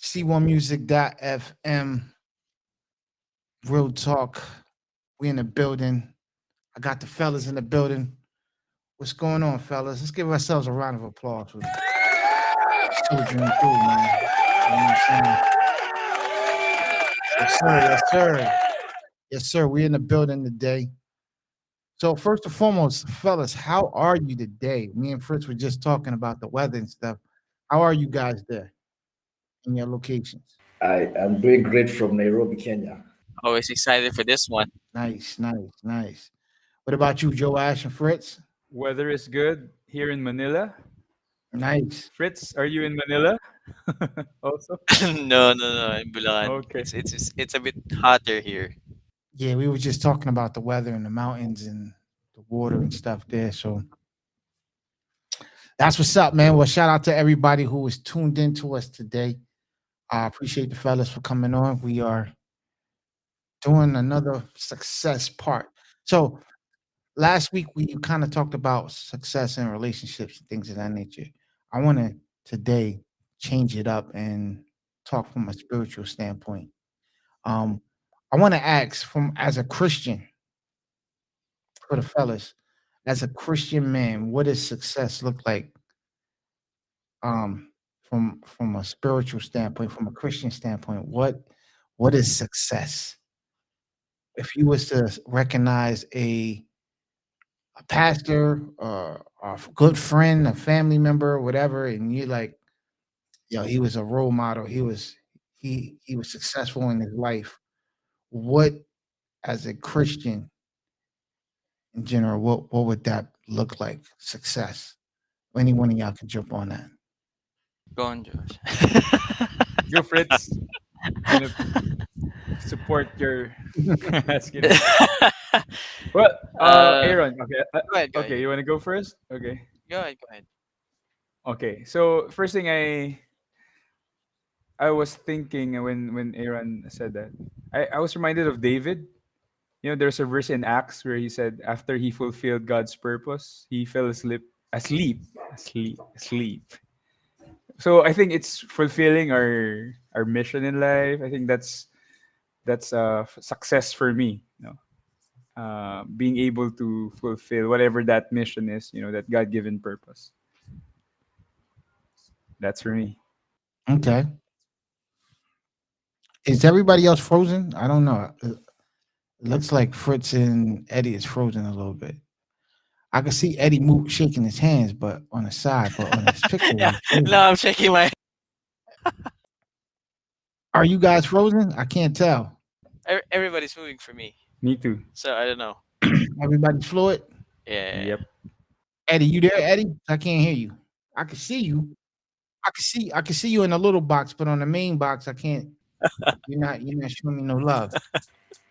C1music.fm, real talk. We in the building. I got the fellas in the building. What's going on, fellas? Let's give ourselves a round of applause for soldiering through, man. You know what I'm saying? Yes, sir. Yes, sir. Yes, sir. We in the building today. So first and foremost, fellas, how are you today? Me and Fritz were just talking about the weather and stuff. How are you guys there in your locations? I am doing great from Nairobi, Kenya. Always excited for this one. Nice, nice, nice. What about you, Joe Ash and Fritz? Weather is good here in Manila. Nice. Fritz, are you in Manila? Also? No, in Bulacan. Okay. It's a bit hotter here. Yeah, we were just talking about the weather and the mountains and the water and stuff there. So that's what's up, man. Well, shout out to everybody who was tuned in to us today. I appreciate the fellas for coming on. We are doing another success part. So last week we kind of talked about success in relationships and things of that nature. I want to today change it up and talk from a spiritual standpoint. Um, I want to ask from as a Christian for the fellas, as a Christian man, what does success look like from a spiritual standpoint, from a Christian standpoint? What is success? If you was to recognize a pastor or a good friend, a family member, whatever, and you like, yo, he was a role model. He was successful in his life. What as a Christian in general, what would that look like? Success. Any one of y'all can jump on that. Go on, Josh. Go, Fritz. Gonna support your. That's kidding. Well, uh, Aaron. Okay. go Okay. ahead. You want to go first? Okay. Go ahead. Okay. So first thing I was thinking when Aaron said that, I was reminded of David. You know, there's a verse in Acts where he said, after he fulfilled God's purpose, he fell asleep. So I think it's fulfilling our mission in life. I think that's success for me. Being able to fulfill whatever that mission is. That God given purpose. That's for me. Okay. Is everybody else frozen? I don't know. It looks like Fritz and Eddie is frozen a little bit. I can see Eddie move, shaking his hands, but on the side, but on his picture, Yeah, he's frozen. no, I'm shaking my. Are you guys frozen? I can't tell. Everybody's moving for me, Me too. so I don't know. Everybody's fluid. Yeah. Yep. Eddie, you there, Eddie? I can't hear you. I can see you. I can see you in the little box, but on the main box, I can't. You're not showing me no love.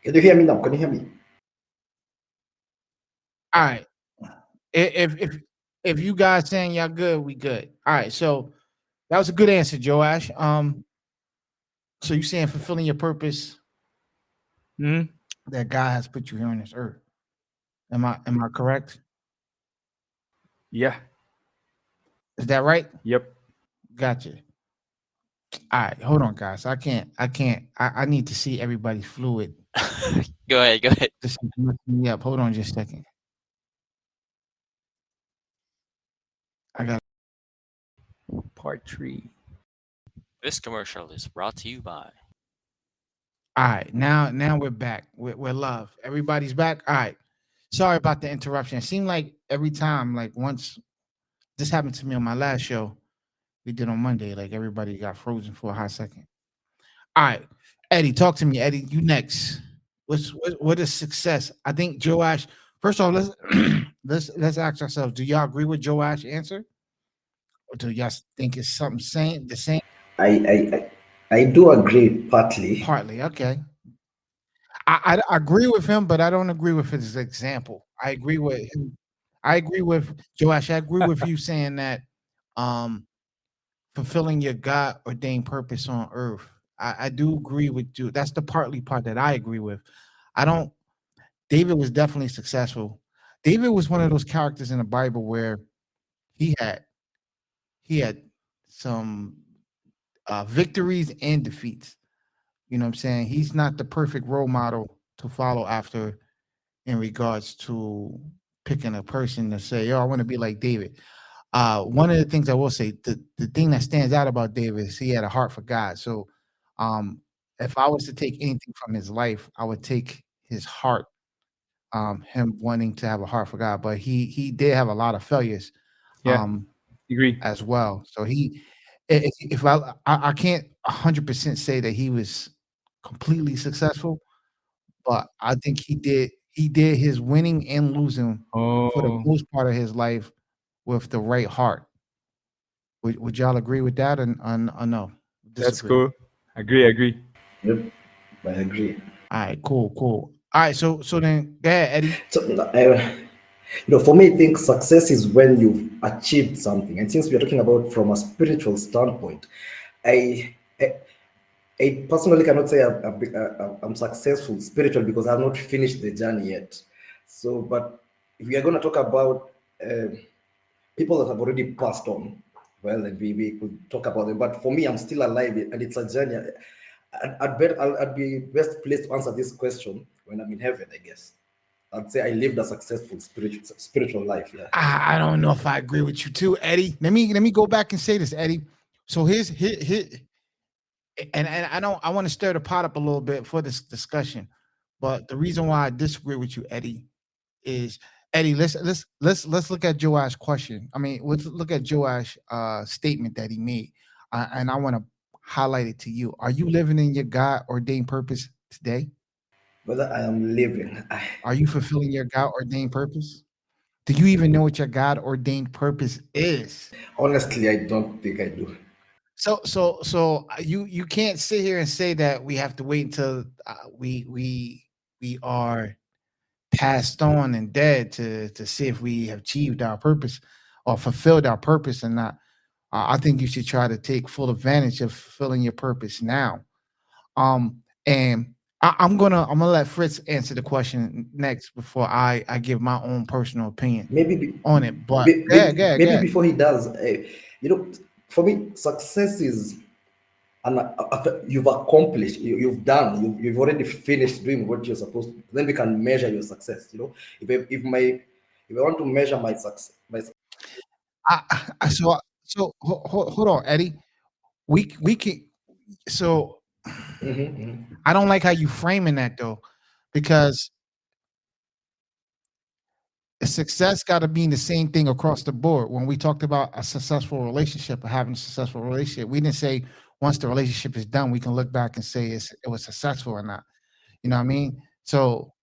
Can you hear me now? Can you hear me? All right. If you guys saying y'all good, we good. All right. So that was a good answer, Joash. So you saying fulfilling your purpose Hmm. that God has put you here on this earth. Am I correct? Yeah. Is that right? Yep. Gotcha. All right, hold on, guys. I need to see everybody's fluid. Go ahead. Go ahead. This is messing me up. Hold on just a second. I got Part 3. This commercial is brought to you by. all right. Now we're back. We're love. Everybody's back. All right. Sorry about the interruption. It seemed like every time, like once this happened to me on my last show we did on Monday, like everybody got frozen for a hot second. All right. Eddie, talk to me. Eddie, you next. What is success? I think Joash. First off, let's let's ask ourselves: do y'all agree with Joash's answer, or do y'all think it's something same the same? I do agree partly. Partly, okay. I agree with him, but I don't agree with his example. I agree with him. I agree with Joash. I agree with you saying that um fulfilling your God ordained purpose on earth. I do agree with you. That's the partly part that I agree with. I don't. David was definitely successful. David was one of those characters in the Bible where he had he had some victories and defeats. You know what I'm saying? He's not the perfect role model to follow after in regards to picking a person to say, "Oh, I want to be like David." One of the things I will say, the thing that stands out about David is he had a heart for God. So, um, if I was to take anything from his life, I would take his heart, him wanting to have a heart for God. But he did have a lot of failures, Yeah, um, agree. as well. So if I can't 100% say that he was completely successful, but I think he did his winning and losing for the Oh, most part of his life with the right heart. Would y'all agree with that or no? that's Disagree. cool. Agree, agree. Yep, I agree. All right, cool, cool. All right, so then go ahead, Eddie. So, for me, I think success is when you've achieved something. And since we are talking about from a spiritual standpoint, I, I, I personally cannot say I'm successful spiritual because I've not finished the journey yet. So, but if we are going to talk about people that have already passed on, well, then we could talk about them. But for me, I'm still alive, and it's a journey. I'd be best placed to answer this question when I'm in heaven, I guess. I'd say I lived a successful spiritual life. Yeah. I don't know if I agree with you too, Eddie. Let me go back and say this, Eddie. So here's here and I want to stir the pot up a little bit for this discussion. But the reason why I disagree with you, Eddie, is Eddie, let's look at Joash's question. I mean, let's look at Joash's statement that he made. And I want to highlight it to you. Are you living in your God ordained purpose today? Whether I am living, Are you fulfilling your God ordained purpose? Do you even know what your God ordained purpose is? honestly, I don't think I do. So you can't sit here and say that we have to wait until we are passed on and dead to see if we have achieved our purpose or fulfilled our purpose or not. I think you should try to take full advantage of fulfilling your purpose now. And I'm gonna let Fritz answer the question next before I give my own personal opinion Maybe, on it. But yeah, yeah, maybe yeah. before he does, you know, for me, success is and after you've accomplished, you've done, you've already finished doing what you're supposed to. Then we can measure your success. If I want to measure my Hold on, Eddie. We can so Mhm. I don't like how you framing that though, because success got to mean the same thing across the board. When we talked about a successful relationship or having a successful relationship, we didn't say once the relationship is done, we can look back and say it was successful or not. You know what I mean? So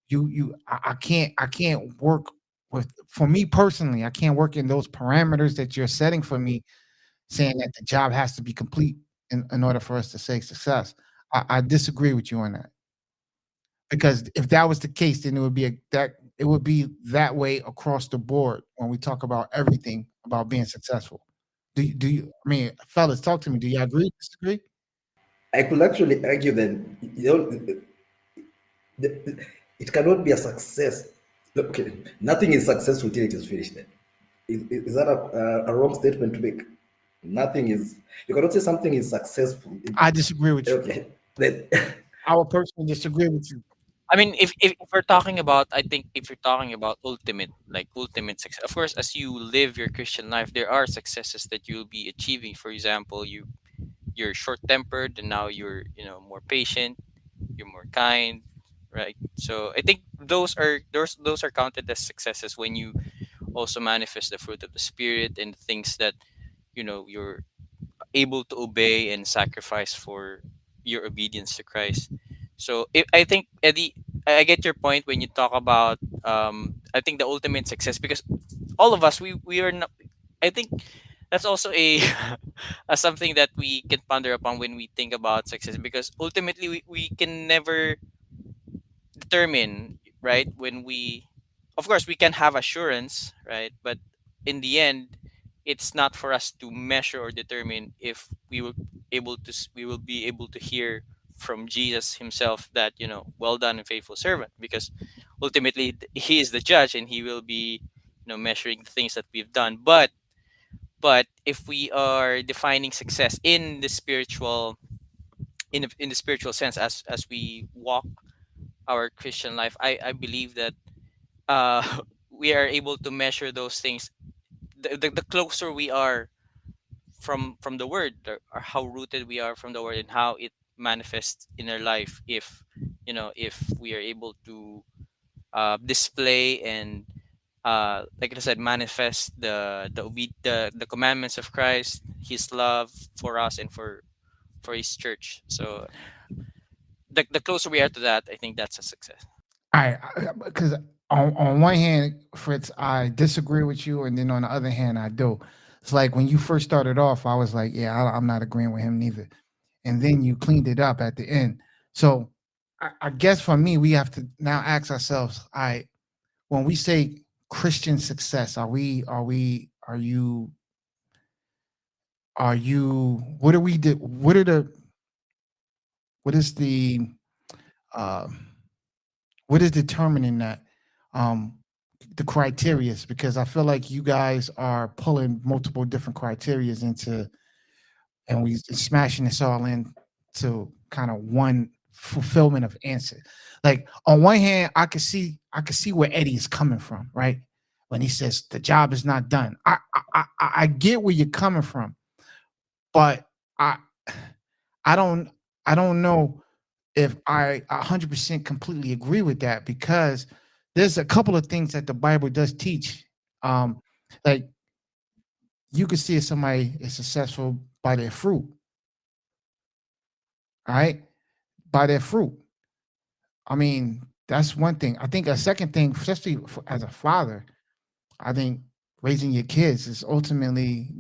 I can't work with for me personally, I can't work in those parameters that you're setting for me, saying that the job has to be complete in order for us to say success. I disagree with you on that. Because if that was the case, then it would be that way across the board when we talk about everything about being successful. Do you I mean, fellas, talk to me. Do you agree, disagree? I could actually argue that it cannot be a success. Okay, nothing is successful till it is finished. Then is that a wrong statement to make? Nothing is. You cannot say something is successful. I disagree with you. Okay, then I would personally disagree with you. I mean, if we're talking about, I think if you're talking about ultimate, like ultimate success, of course, as you live your Christian life, there are successes that you'll be achieving. For example, you're short tempered, and now you're more patient, you're more kind, right? So I think those are counted as successes when you also manifest the fruit of the spirit and things that you're able to obey and sacrifice for your obedience to Christ. So I think, Eddie, I get your point when you talk about I think the ultimate success, because all of us, we are not. I think that's also a something that we can ponder upon when we think about success, because ultimately we can never determine, right? When we, of course, we can have assurance, right? But in the end, it's not for us to measure or determine if we will be able to hear from Jesus himself that, well done and faithful servant, because ultimately he is the judge and he will be, measuring the things that we've done. But But if we are defining success in the spiritual, in the spiritual sense, as we walk our Christian life, I believe that uh we are able to measure those things. The closer we are from the word, or how rooted we are from the word, and how it manifests in our life, if if we are able to display and like I said, manifest the commandments of Christ, his love for us and for his church. So the closer we are to that, I think that's a success. I because on one hand, Fritz, I disagree with you, and then on the other hand, I do. It's like when you first started off, I was like, yeah, I'm not agreeing with him neither, and then you cleaned it up at the end. So I guess for me, we have to now ask ourselves, I when we say Christian success, are you what are we what is the uh what is determining that um the criterias, because I feel like you guys are pulling multiple different criterias into, and we smashing this all in to kind of one fulfillment of answer. Like on one hand, I could see where Eddie is coming from, right? When he says the job is not done. I get where you're coming from, but I I don't I don't know if I 100% completely agree with that, because there's a couple of things that the Bible does teach. Um, like you can see if somebody is successful by their fruit, all right? By their fruit. I mean, that's one thing. I think a second thing, especially as a father, I think raising your kids is ultimately,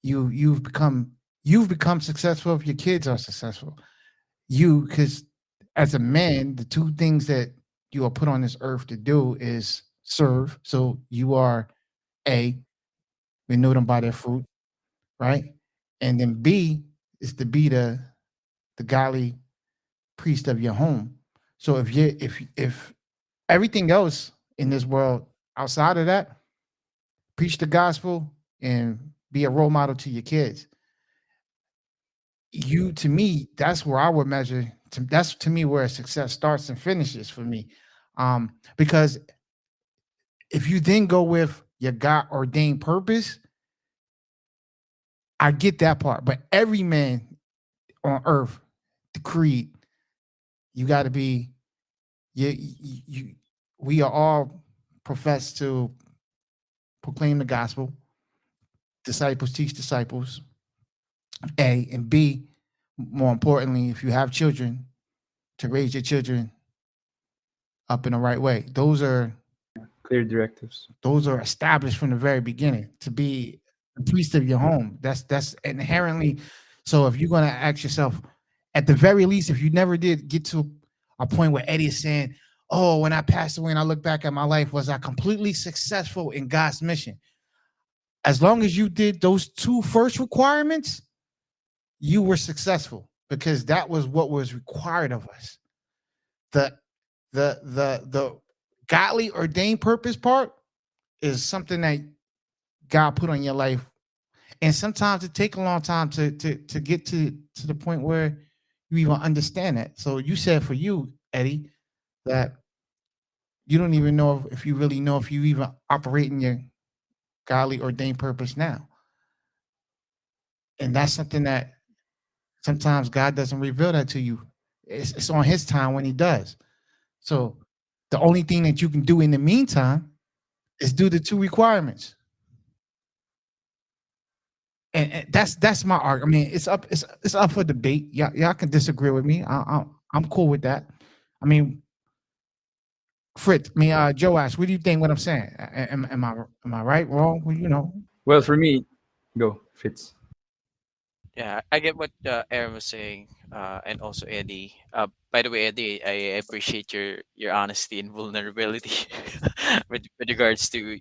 you've become successful if your kids are successful. Because as a man, the two things that you are put on this earth to do is serve. So you are A, we know them by their fruit, right? And then B is to be the godly priest of your home. So if everything else in this world outside of that, preach the gospel and be a role model to your kids. You to me, that's where I would measure. That's to me where success starts and finishes for me. Because if you then go with your God ordained purpose, I get that part. But every man on earth, the creed, you got to be you. We are all professed to proclaim the gospel. Disciples teach disciples. A and B. More importantly, if you have children, to raise your children up in the right way. Clear directives. Those are established from the very beginning to be the priest of your home. That's inherently. So if you're gonna ask yourself, at the very least, if you never did get to a point where Eddie is saying, "Oh, when I passed away and I look back at my life, was I completely successful in God's mission?" As long as you did those two first requirements, you were successful, because that was what was required of us. The the godly ordained purpose part is something that God put on your life, and sometimes it take a long time to get to the point where you even understand that. So you said for you, Eddie, that you don't even know if you really know if you even operate in your godly ordained purpose now, and that's something that sometimes God doesn't reveal that to you. It's on His time when He does. So the only thing that you can do in the meantime is do the two requirements. And that's my argument. I mean, it's up for debate. Y'all can disagree with me. I'm cool with that. I mean, Fritz, I mean, Joash, what do you think? What I'm saying? Am I right? Wrong? Well, Well, for me, go Fitz. Yeah, I get what Aaron was saying, and also Eddie. By the way, Eddie, I appreciate your honesty and vulnerability with regards to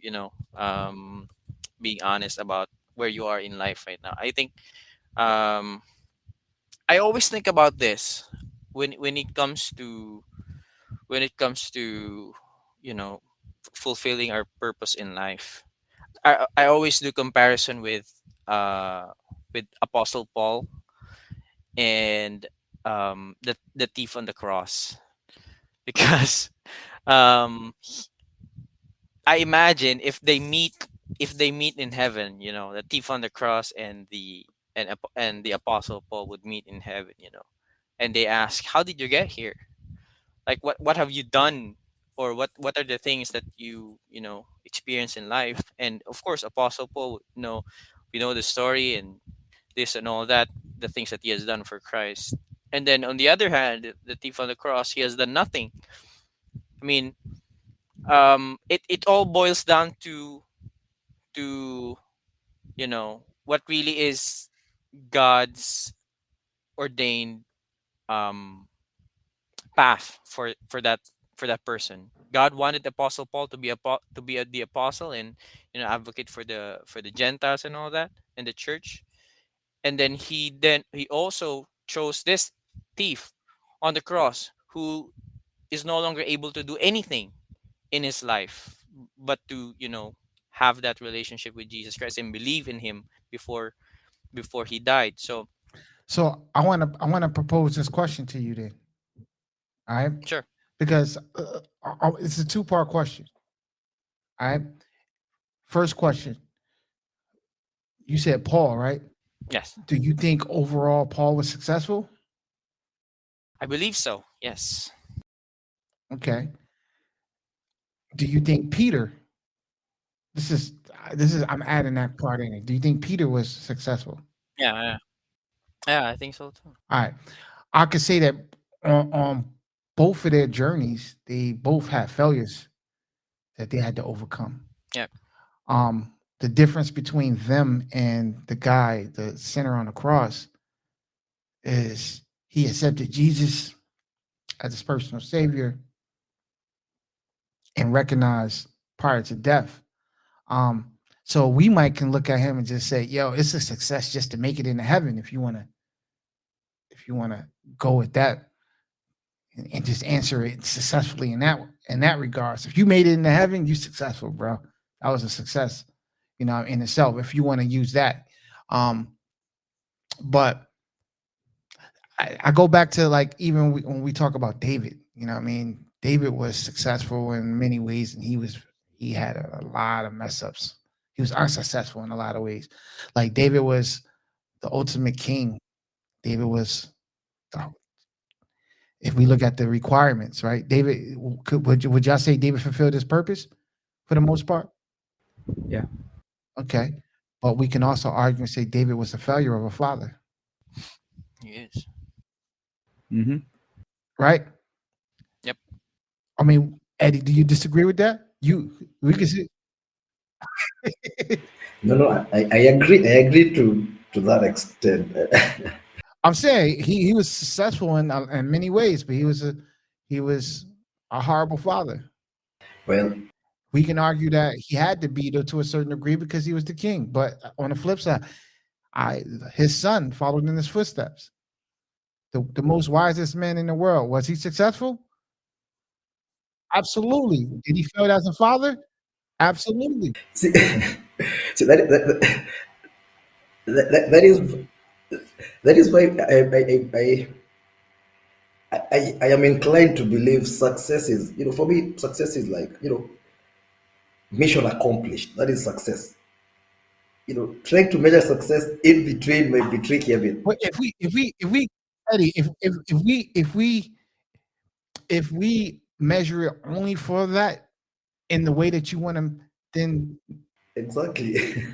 being honest about where you are in life right now. I think um, I always think about this when it comes to when it comes to you know fulfilling our purpose in life. I always do comparison with Apostle Paul and the thief on the cross because um I imagine if they meet in heaven, you know, the thief on the cross and and the Apostle Paul would meet in heaven, you know, and they ask, "How did you get here? Like, what have you done, or what are the things that you know experience in life?" And of course, Apostle Paul, you know, we know the story and this and all that, the things that he has done for Christ. And then on the other hand, the thief on the cross, he has done nothing. I mean, it all boils down to you know what really is God's ordained um path for that person. God wanted Apostle Paul to be the apostle and you know advocate for the Gentiles and all that in the church. And then he also chose this thief on the cross who is no longer able to do anything in his life but to you know have that relationship with Jesus Christ and believe in him before he died. So So I want to propose this question to you then. All right, sure. because it's a two-part question. All right, first question. You said Paul, right? Yes, Do you think overall Paul was successful? I believe so. Yes. Okay. Do you think Peter? This is this is I'm adding that part in it. Do you think Peter was successful? Yeah, yeah. Yeah, I think so too. All right. I could say that on both of their journeys, they both had failures that they had to overcome. Yeah. The difference between them and the guy, the sinner on the cross, is he accepted Jesus as his personal savior and recognized prior to death. Um, so we might can look at him and just say, "Yo, it's a success just to make it into heaven." If you want to go with that and just answer it successfully in that regards. If you made it into heaven, you successful, bro. That was a success, you know, in itself. If you want to use that, um, but I go back to like even when we talk about David, you know, what I mean, David was successful in many ways, and he had a lot of mess ups. He was unsuccessful in a lot of ways. Like David was the ultimate king. David was the, if we look at the requirements, right? David would y'all say David fulfilled his purpose for the most part? Yeah. Okay, but we can also argue and say David was a failure of a father, He is. Mm-hmm. right? Yep. I mean, Eddie, do you disagree with that? You we can see. No, no, I agree. I agree to that extent. I'm saying he was successful in many ways, but he was a horrible father. Well, We can argue that he had to be to a certain degree because he was the king. But on the flip side, I his son followed in his footsteps. The most wisest man in the world. Was he successful? Absolutely. Did he fail as a father? Absolutely. see, see that is why I am inclined to believe success is, for me, success is like, mission accomplished. That is success. Trying to measure success in between might be tricky a bit. But if we Eddie, if we measure it only for that in the way that you want to, then Exactly.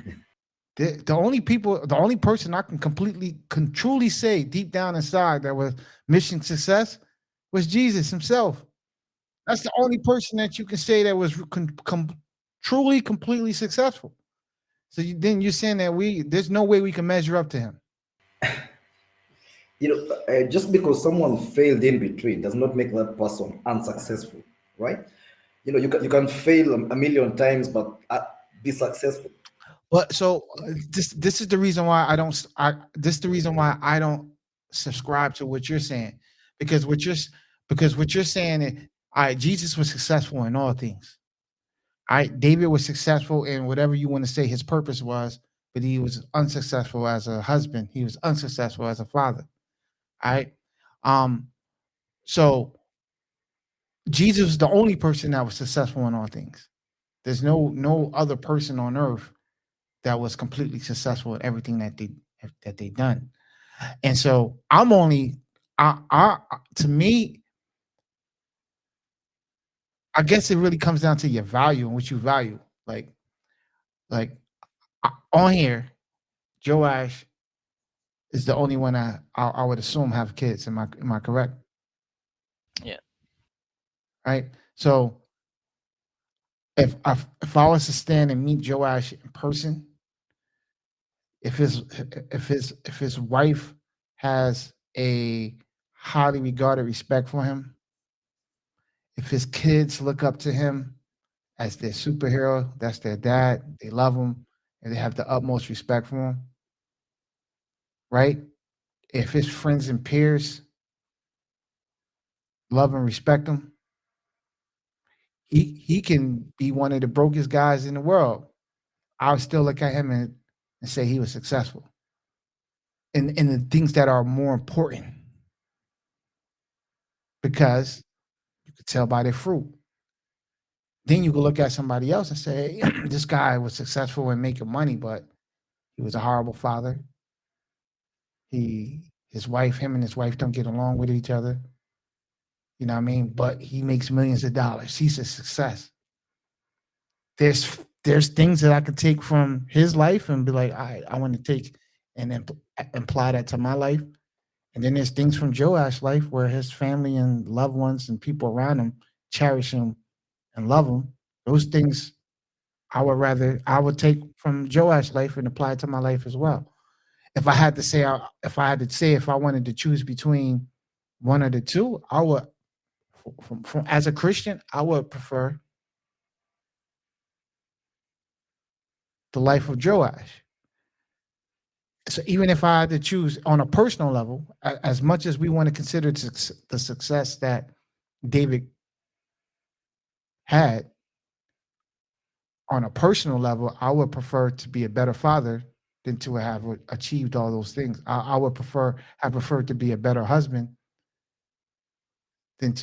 the only person I can truly say deep down inside that was mission success was Jesus himself. That's the only person that you can say that was truly completely successful. So then you're saying that there's no way we can measure up to him. Just because someone failed in between does not make that person unsuccessful, right? You can fail a million times, but be successful. But so this is the reason why I don't. This is the reason why I don't subscribe to what you're saying, because what you're saying is, all right, Jesus was successful in all things. All right, David was successful in whatever you want to say his purpose was, but he was unsuccessful as a husband. He was unsuccessful as a father. All right. Um, so Jesus was the only person that was successful in all things. There's no other person on earth that was completely successful in everything that they done. And so I'm only I to me, I guess it really comes down to your value and what you value. Like on here, Joash is the only one I would assume have kids. Am I correct? Yeah. Right. So if I was to stand and meet Joash in person, if his wife has a highly regarded respect for him, if his kids look up to him as their superhero, that's their dad, they love him, and they have the utmost respect for him, right? If his friends and peers love and respect him, he can be one of the brokest guys in the world. I'll still look at him and say he was successful in the things that are more important because you could tell by their fruit. Then you can look at somebody else and say, hey, this guy was successful in making money, but he was a horrible father. Him and his wife don't get along with each other. You know what I mean? But he makes millions of dollars. He's a success. There's things that I could take from his life and be like, I want to take and imply that to my life. And then there's things from Joash's life where his family and loved ones and people around him cherish him and love him. Those things I would take from Joash's life and apply it to my life as well. If I had to say if I wanted to choose between one of the two, I would from as a Christian, I would prefer the life of Joash. So even if I had to choose on a personal level, as much as we want to consider the success that David had on a personal level, I would prefer to be a better father than to have achieved all those things. I would have preferred to be a better husband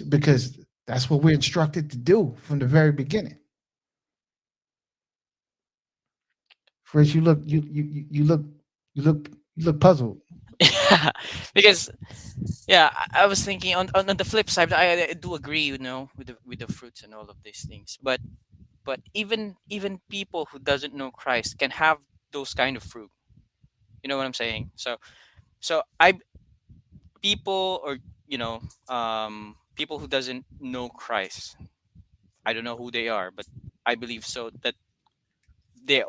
because that's what we're instructed to do from the very beginning. First, you look puzzled. Yeah, because yeah, I was thinking on the flip side, I do agree, with the fruits and all of these things. But even people who doesn't know Christ can have those kind of fruit. You know what I'm saying? So I people or people who doesn't know Christ, I don't know who they are, but I believe so that they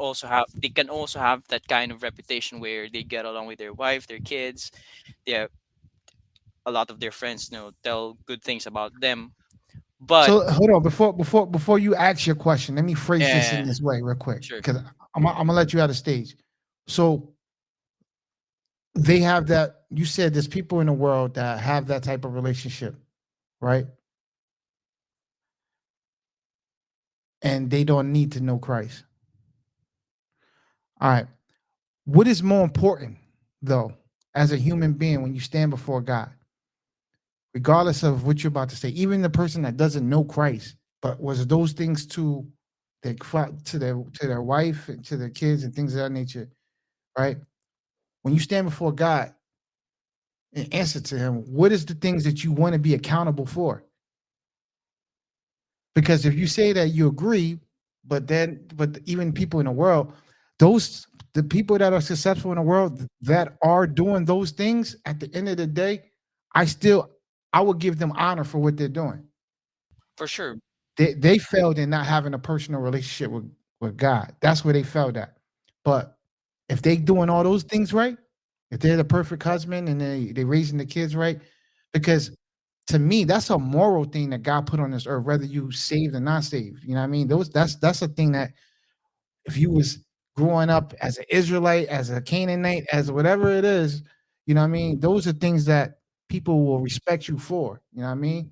can also have that kind of reputation where they get along with their wife, their kids. They have a lot of their friends tell good things about them. But So hold on before you ask your question. Let me phrase this in yeah, this way real quick sure. because I'm gonna let you out of stage. So they have that. You said there's people in the world that have that type of relationship, right? And they don't need to know Christ. All right. What is more important though, as a human being, when you stand before God, regardless of what you're about to say, even the person that doesn't know Christ, but was those things to their wife and to their kids and things of that nature, right? When you stand before God and answer to Him, what is the things that you want to be accountable for? Because if you say that you agree, but even people in the world, those the people that are successful in the world that are doing those things, at the end of the day, I still I would give them honor for what they're doing. For sure. They failed in not having a personal relationship with God. That's where they failed at. But if they doing all those things right, if they're the perfect husband and they raising the kids right, because to me that's a moral thing that God put on this earth, whether you saved or not saved. You know what I mean? That's a thing that if you was growing up as an Israelite, as a Canaanite, as whatever it is, you know what I mean? Those are things that people will respect you for. You know what I mean?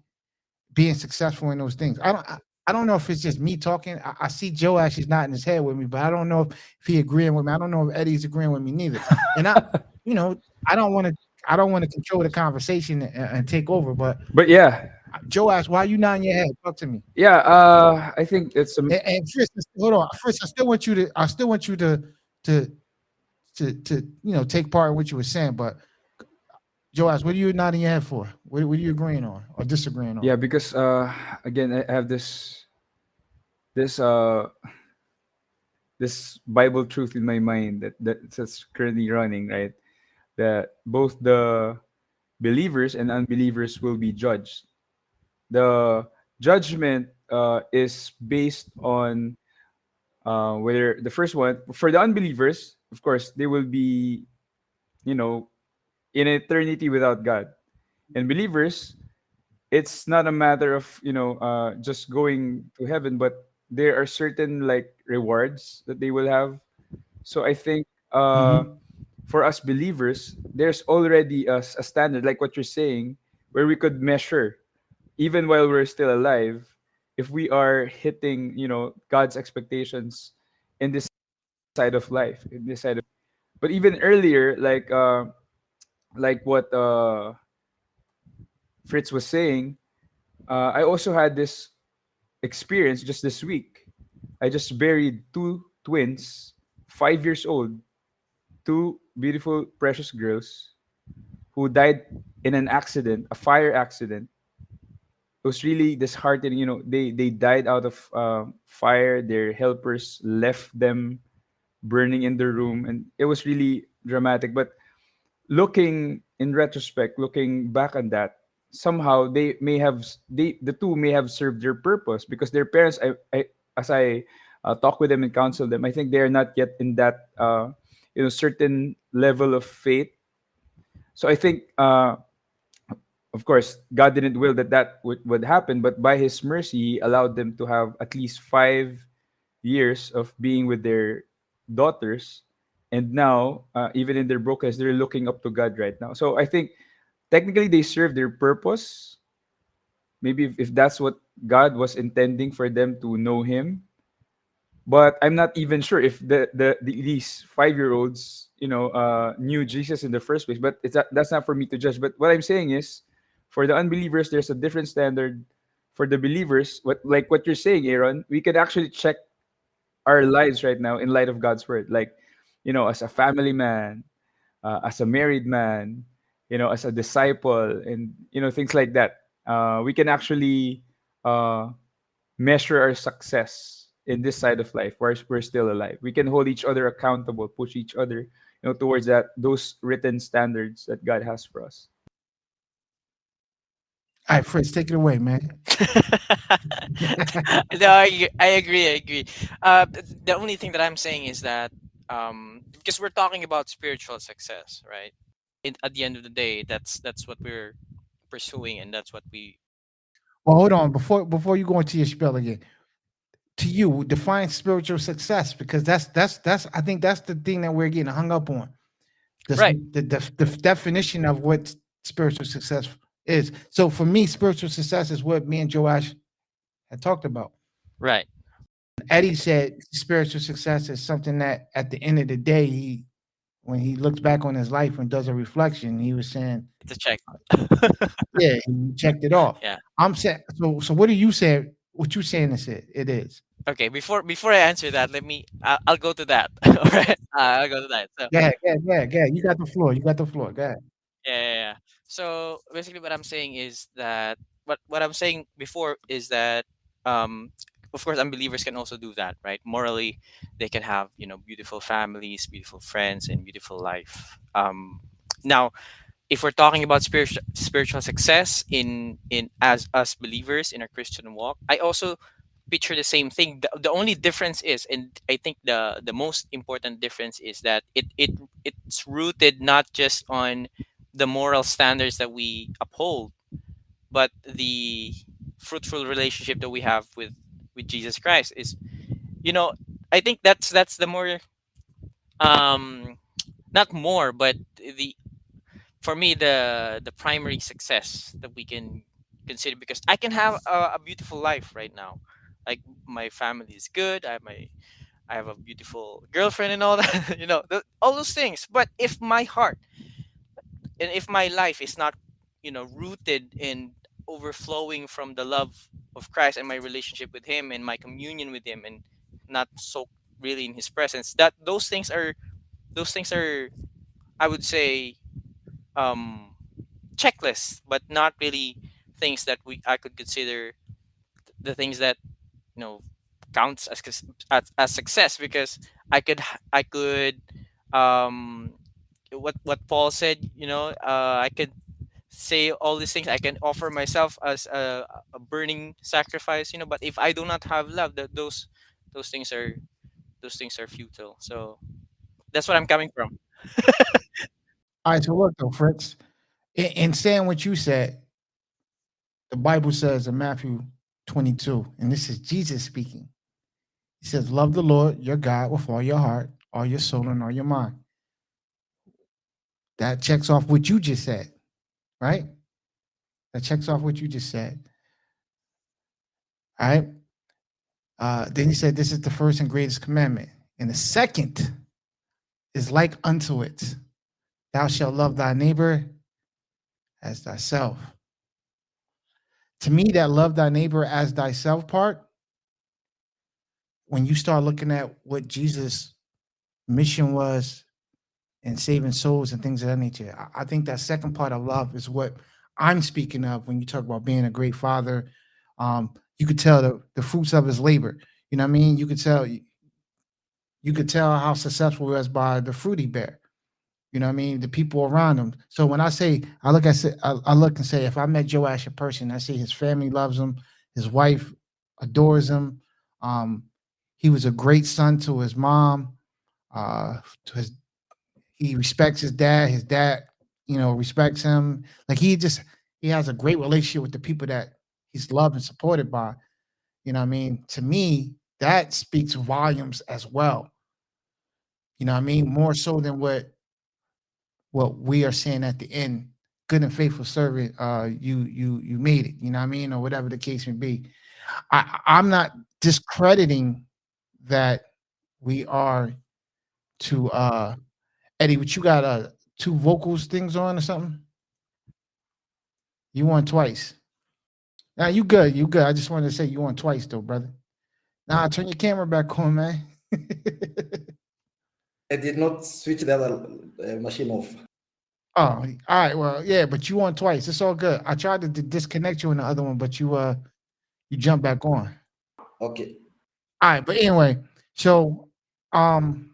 Being successful in those things. I don't know if it's just me talking. I see Joe actually nodding his head with me, but I don't know if he agreeing with me. I don't know if Eddie's agreeing with me neither. And you know, I don't want to, I don't want to control the conversation and take over. But But yeah, Joe asked, "Why you nodding your head? Talk to me." yeah. I think it's a And Fritz, hold on, Fritz. I still want you to take part in what you were saying. But Joe asked, "What are you nodding your head for? What are you agreeing on or disagreeing on?" yeah, because again, I have this this Bible truth in my mind that's currently running, right? That both the believers and unbelievers will be judged. The judgment is based on whether the first one for the unbelievers, of course, they will be, you know, in eternity without God. And believers, it's not a matter of, just going to heaven, but there are certain like rewards that they will have. So I think Mm-hmm. for us believers, there's already a standard, like what you're saying, where we could measure, even while we're still alive, if we are hitting, God's expectations in this side of life, in this side of. But even earlier, like what Fritz was saying, I also had this experience just this week. I just buried two twins, 5 years old, two beautiful, precious girls who died in an accident, a fire accident. It was really disheartening. They died out of fire. Their helpers left them burning in their room, and it was really dramatic. But looking in retrospect, looking back on that, somehow the two may have served their purpose because their parents, I as I talk with them and counsel them, I think they are not yet in that certain level of faith. So I think of course God didn't will that would happen, but by His mercy He allowed them to have at least 5 years of being with their daughters. And now, even in their brokenness, they're looking up to God right now. So I think technically they serve their purpose. Maybe if that's what God was intending for them to know Him. But I'm not even sure if these 5 year olds, knew Jesus in the first place. But that's not for me to judge. But what I'm saying is, for the unbelievers, there's a different standard. For the believers, what you're saying, Aaron, we could actually check our lives right now in light of God's word. Like, as a family man, as a married man, as a disciple, and things like that. We can actually uh, measure our success in this side of life while we're still alive. We can hold each other accountable, push each other, towards those written standards that God has for us. All right, Fritz, take it away, man. No, I agree. I agree. The only thing that I'm saying is that because we're talking about spiritual success, right? At the end of the day, that's what we're pursuing, and that's what we. Well, hold on before you go into your spiel again. To you, define spiritual success because that's I think that's the thing that we're getting hung up on. This, Right. the definition of what spiritual success is. So for me, spiritual success is what me and Joash had talked about. Right. Eddie said spiritual success is something that at the end of the day, when he looks back on his life and does a reflection, he was saying, To check. yeah, he checked it off. Yeah. I'm saying, so what are you saying? What you saying is it is. Okay. Before I answer that, I'll go to that. All right. I'll go to that. So Go ahead. You got the floor. You got the floor. Go ahead. yeah. So basically, what I'm saying is that what I'm saying before is that um, of course, unbelievers can also do that, right? Morally, they can have beautiful families, beautiful friends, and beautiful life. Now, if we're talking about spiritual success in as us believers in our Christian walk, I also picture the same thing. The only difference is, and I think the most important difference is that it's rooted not just on the moral standards that we uphold, but the fruitful relationship that we have with Jesus Christ. Is you know I think that's the more um not more, but the for me the primary success that we can consider, because I can have a beautiful life right now. Like my family is good. I have a beautiful girlfriend and all that. All those things. But if my heart and if my life is not, rooted in overflowing from the love of Christ and my relationship with Him and my communion with Him, and not so really in His presence, that those things are, I would say, um checklists, but not really things that we I could consider the things that, you know counts as success, because I could what Paul said, I could say all these things, I can offer myself as a burning sacrifice, but if I do not have love, those things are those things are futile. So that's what I'm coming from. All right, so look though, Fritz, in saying what you said, the Bible says in Matthew 22, and this is Jesus speaking. He says, "Love the Lord your God with all your heart, all your soul, and all your mind." That checks off what you just said, right? That checks off what you just said. All right. Then he said, "This is the first and greatest commandment, and the second is like unto it: Thou shalt love thy neighbor as thyself." To me, that love thy neighbor as thyself part, when you start looking at what Jesus' mission was in saving souls and things of that nature, I think that second part of love is what I'm speaking of when you talk about being a great father. You could tell the fruits of his labor. You know what I mean? You could tell how successful he was by the fruit he bear. You know what I mean? The people around him. So when I say, I look and say, if I met Joe Ash in person, I see his family loves him, his wife adores him. Um, he was a great son to his mom. To his, he respects his dad. His dad, respects him. Like he has a great relationship with the people that he's loved and supported by. You know what I mean? To me, that speaks volumes as well. You know what I mean? More so than what we are saying at the end. Good and faithful servant, you made it. You know what I mean, or whatever the case may be. I'm not discrediting that we are to Eddie. What you got? Two vocals things on or something? You won twice. Now you good. You good. I just wanted to say you won twice though, brother. Nah, turn your camera back on, man. I did not switch the other machine off. Oh, all right. Well, yeah, but you won twice. It's all good. I tried to disconnect you in the other one, but you jumped back on. Okay. All right, but anyway, so um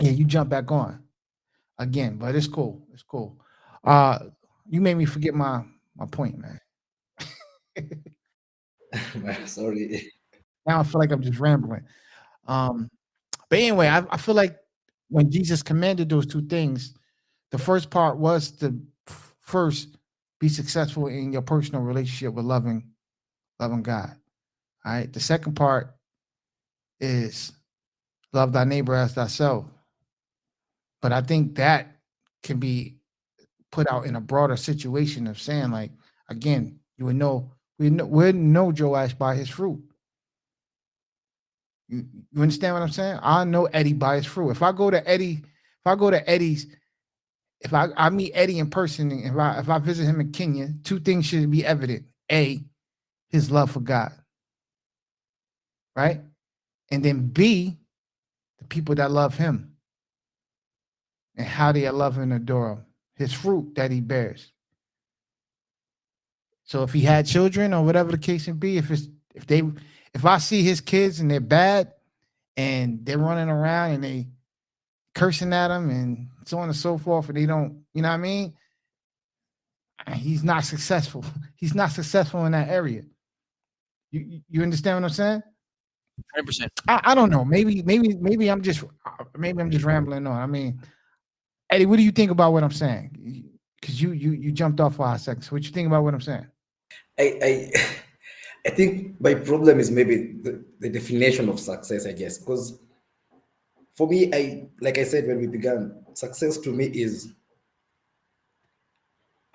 yeah, you jump back on again, but it's cool. It's cool. Uh you made me forget my point, man. Sorry. Now I feel like I'm just rambling. Um but anyway, I feel like when Jesus commanded those two things, the first part was to first be successful in your personal relationship with loving God. All right. The second part is love thy neighbor as thyself. But I think that can be put out in a broader situation of saying, like, again, we know Joe Ash by his fruit. You understand what I'm saying? I know Eddie by his fruit. If I go to Eddie's, if I meet Eddie in person, and if I visit him in Kenya, two things should be evident. A, his love for God, right? And then B, the people that love him and how they love and adore him, his fruit that he bears. So if he had children or whatever the case may be, if I see his kids and they're bad and they're running around and they cursing at him and so on and so forth, and they don't, you know what I mean? He's not successful. He's not successful in that area. You understand what I'm saying? 100%. I don't know. Maybe I'm just rambling on. I mean, Eddie, what do you think about what I'm saying? Because you jumped off for a second. So what you think about what I'm saying? I I think my problem is maybe the definition of success, I guess. Because for me, like I said when we began, success to me is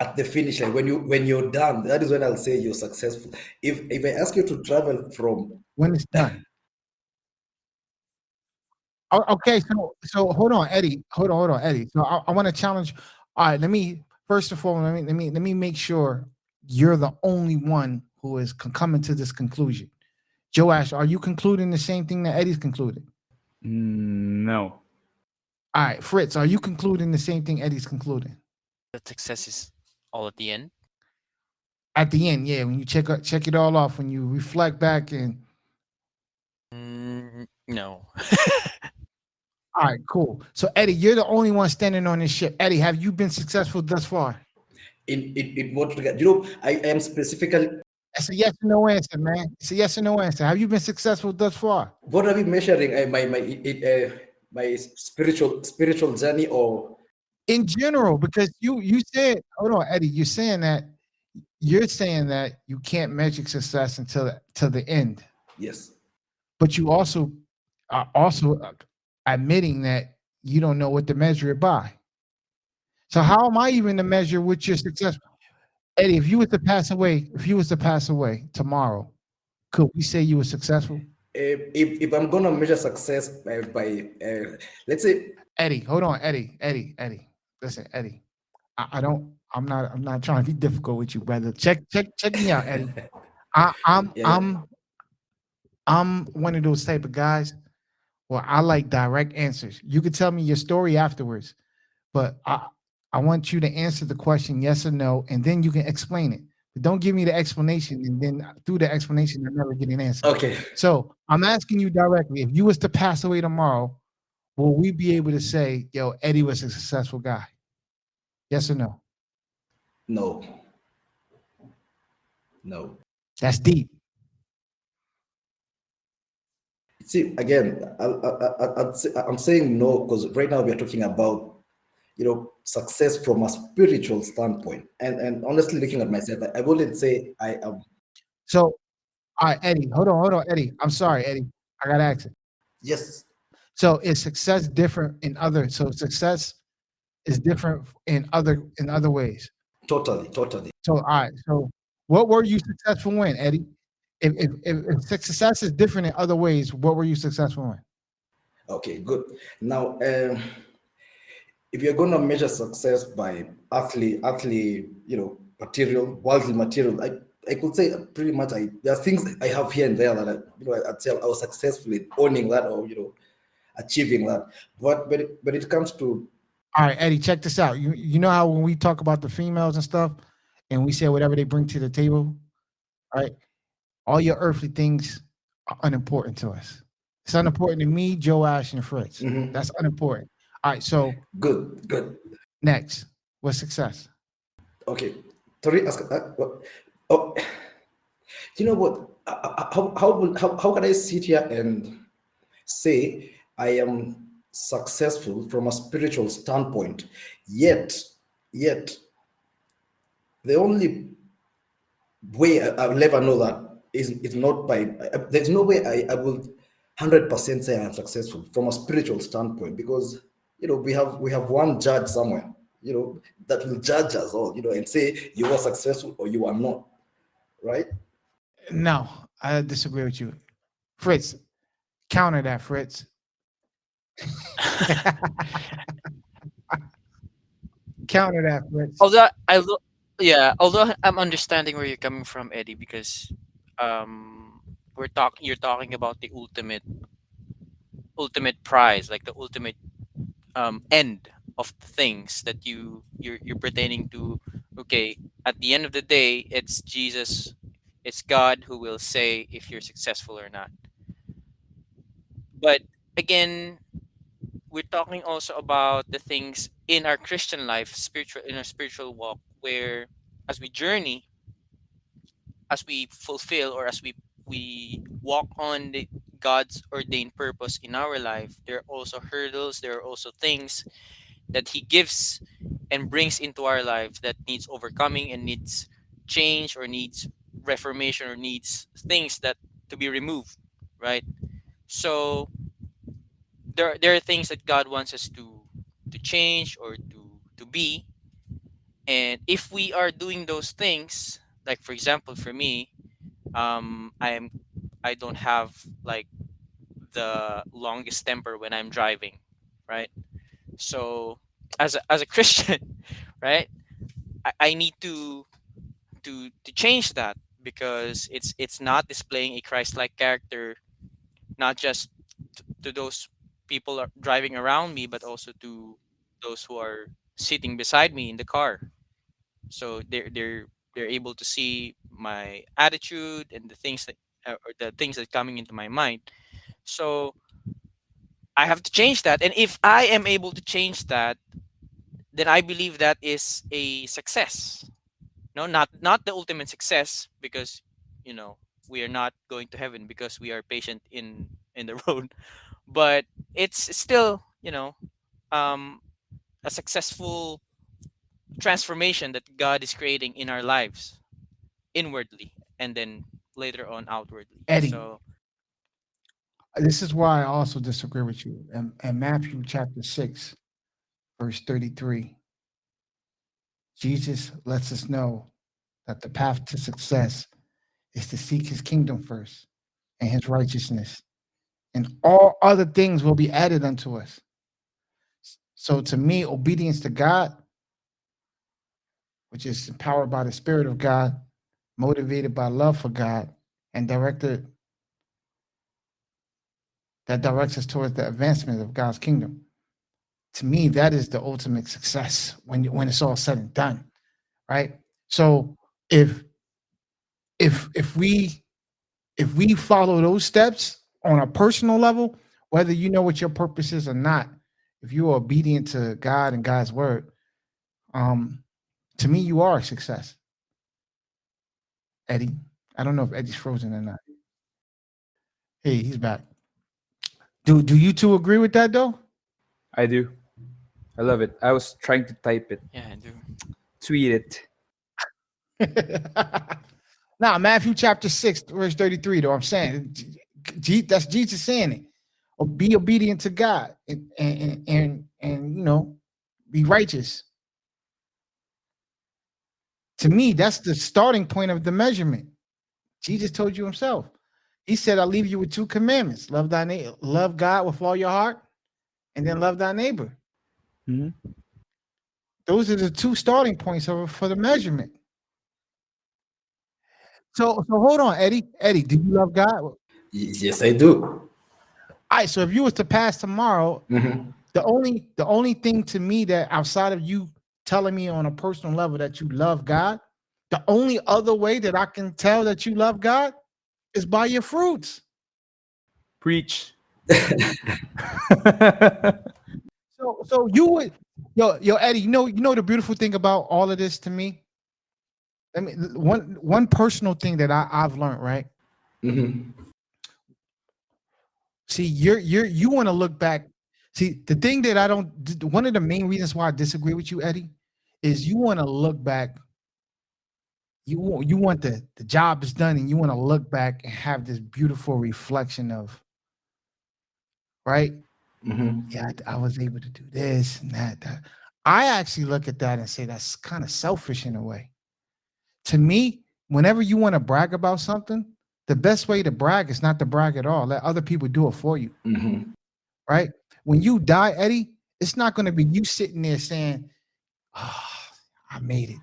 at the finish line. When you're done, that is when I'll say you're successful. If I ask you to travel from when it's done. Okay, so hold on, Eddie. Hold on, Eddie. So I want to challenge. All right, let me first and foremost let me make sure you're the only one who is coming to this conclusion. Joash, are you concluding the same thing that Eddie's concluded? No. All right, Fritz, are you concluding the same thing Eddie's concluding? That success is all at the end. At the end, yeah, when you check it all off, when you reflect back and No. all right, cool. So Eddie, you're the only one standing on this ship. Eddie, have you been successful thus far? In what regard? I am specifically. That's a yes or no answer, man. It's a yes or no answer. Have you been successful thus far? What are we measuring? My spiritual journey, or In general, because you said, hold on, Eddie, you're saying that you can't measure success until till the end, yes. but you also are also admitting that you don't know what to measure it by. So how am I even to measure what your success? Eddie, if you was to pass away tomorrow, could we say you were successful? If I'm gonna measure success by let's say. Eddie, hold on, Eddie. Listen, Eddie. I'm not trying to be difficult with you, brother. Check me out, Eddie. I, I'm Yeah, yeah. I'm I'm one of those type of guys where I like direct answers. You could tell me your story afterwards, but I want you to answer the question yes or no, and then you can explain it. But don't give me the explanation, and then through the explanation, I never get an answer. Okay. So I'm asking you directly: if you was to pass away tomorrow, will we be able to say, "Yo, Eddie was a successful guy"? Yes or no? No. No. That's deep. See, again, I'm saying no because right now we are talking about success from a spiritual standpoint, and honestly, looking at myself, I wouldn't say I am. So, all right, Eddie, hold on, Eddie. I'm sorry, Eddie. I gotta ask it. Yes, So, is success different in other? So, success is different in other ways. totally, totally. So, all right. So, what were you successful in, Eddie? If success is different in other ways, what were you successful in? Okay, good. Now, if you're going to measure success by earthly, material, worldly material, I could say pretty much there are things I have here and there that I'd say I was successful in owning that, or achieving that. But it comes to. All right, Eddie, check this out. You know how when we talk about the females and stuff, and we say whatever they bring to the table, right? All your earthly things are unimportant to us. It's unimportant to me, Joe Ash, and Fritz. Mhm. That's unimportant. All right, so Good, good. next, what's success? Okay. Sorry, ask. Oh, you know what? How can I sit here and say I am successful from a spiritual standpoint, yet yet the only way I'll ever know that is not by. There's no way I will 100% say I'm successful from a spiritual standpoint, because we have one judge somewhere, that will judge us all, and say you are successful or you are not, right? No, I disagree with you. Fritz, counter that, Fritz. Counter that, Fritz. although yeah, although I'm understanding where you're coming from, Eddie, because you're talking about the ultimate prize, like the ultimate end of the things that you're pertaining to. Okay, at the end of the day, it's Jesus, it's God who will say if you're successful or not. But again, we're talking also about the things in our Christian life, spiritual in our spiritual walk, where as we journey, as we fulfill, or as we walk on the God's ordained purpose in our life, there are also hurdles, there are also things that He gives and brings into our life that needs overcoming and needs change, or needs reformation, or needs things that to be removed, right? So there are things that God wants us to change, or to be. And if we are doing those things, like for example for me, I am I don't have like the longest temper when I'm driving, right? So as a Christian, right, I need to change that, because it's not displaying a Christ-like character, not just to those people driving around me, but also to those who are sitting beside me in the car. So they're able to see my attitude and the things that or the things that coming into my mind. So I have to change that, and if I am able to change that, then I believe that is a success. No, not the ultimate success, because you know we are not going to heaven because we are patient in the road, but it's still, um a successful transformation that God is creating in our lives inwardly, and then later on outwardly. Eddie, So this is why I also disagree with you. In Matthew chapter 6, verse 33, Jesus lets us know that the path to success is to seek his kingdom first and his righteousness, and all other things will be added unto us. So to me, obedience to God, which is empowered by the Spirit of God, motivated by love for God, and directed that directs us towards the advancement of God's kingdom. To me, that is the ultimate success when it's all said and done, right? So if if we if we follow those steps on a personal level, whether you know what your purpose is or not, if you are obedient to God and God's word, um, to me, you are a success, Eddie. I don't know if Eddie's frozen or not. Hey, he's back. Do you two agree with that though? I do. I love it. I was trying to type it, yeah, I do. tweet it. Now, Matthew chapter 6, verse 33, though, I'm saying that's Jesus saying it. Or be obedient to God and be righteous. To me, that's the starting point of the measurement. Jesus told you himself. He said, I leave you with two commandments. Love God with all your heart, and then love thy neighbor. Mhm. Those are the two starting points for the measurement. So hold on, Eddie. Eddie, do you love God? All Yes, I do. right. So if you was to pass tomorrow, Mhm. the only thing to me that outside of you telling me on a personal level that you love God, the only other way that I can tell that you love God is by your fruits. Preach. So you would, yo Eddie, you know the beautiful thing about all of this to me. I mean, one personal thing that I've learned, right? Mhm. See, you want to look back. See, the thing that I don't, one of the main reasons why I disagree with you, Eddie, is you want to look back. You want the job is done, and you want to look back and have this beautiful reflection of, right? Mhm. Yeah, I was able to do this and that. I actually look at that and say that's kind of selfish in a way. To me, whenever you want to brag about something, the best way to brag is not to brag at all. Let other people do it for you, Mhm. right? When you die, Eddie, it's not going to be you sitting there saying, "Oh, I made it."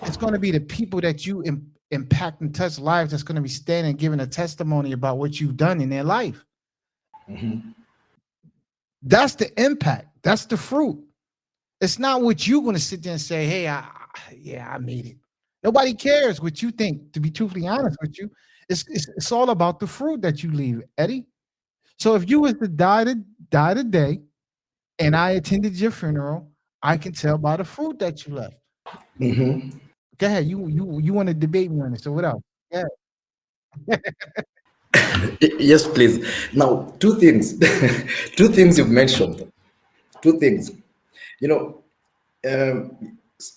It's going to be the people that you impact and touch lives that's going to be standing and giving a testimony about what you've done in their life. Mhm. That's the impact. That's the fruit. It's not what you're going to sit there and say, "Hey, yeah, I made it." Nobody cares what you think. To be truthfully honest with you, it's all about the fruit that you leave, Eddie. So if you was to die today, and I attended your funeral, I can tell by the fruit that you left. Mhm. Go ahead. You want to debate me on this? So what else? Yeah. Yes, please. Now, two things. Two things you've mentioned. Two things. You know,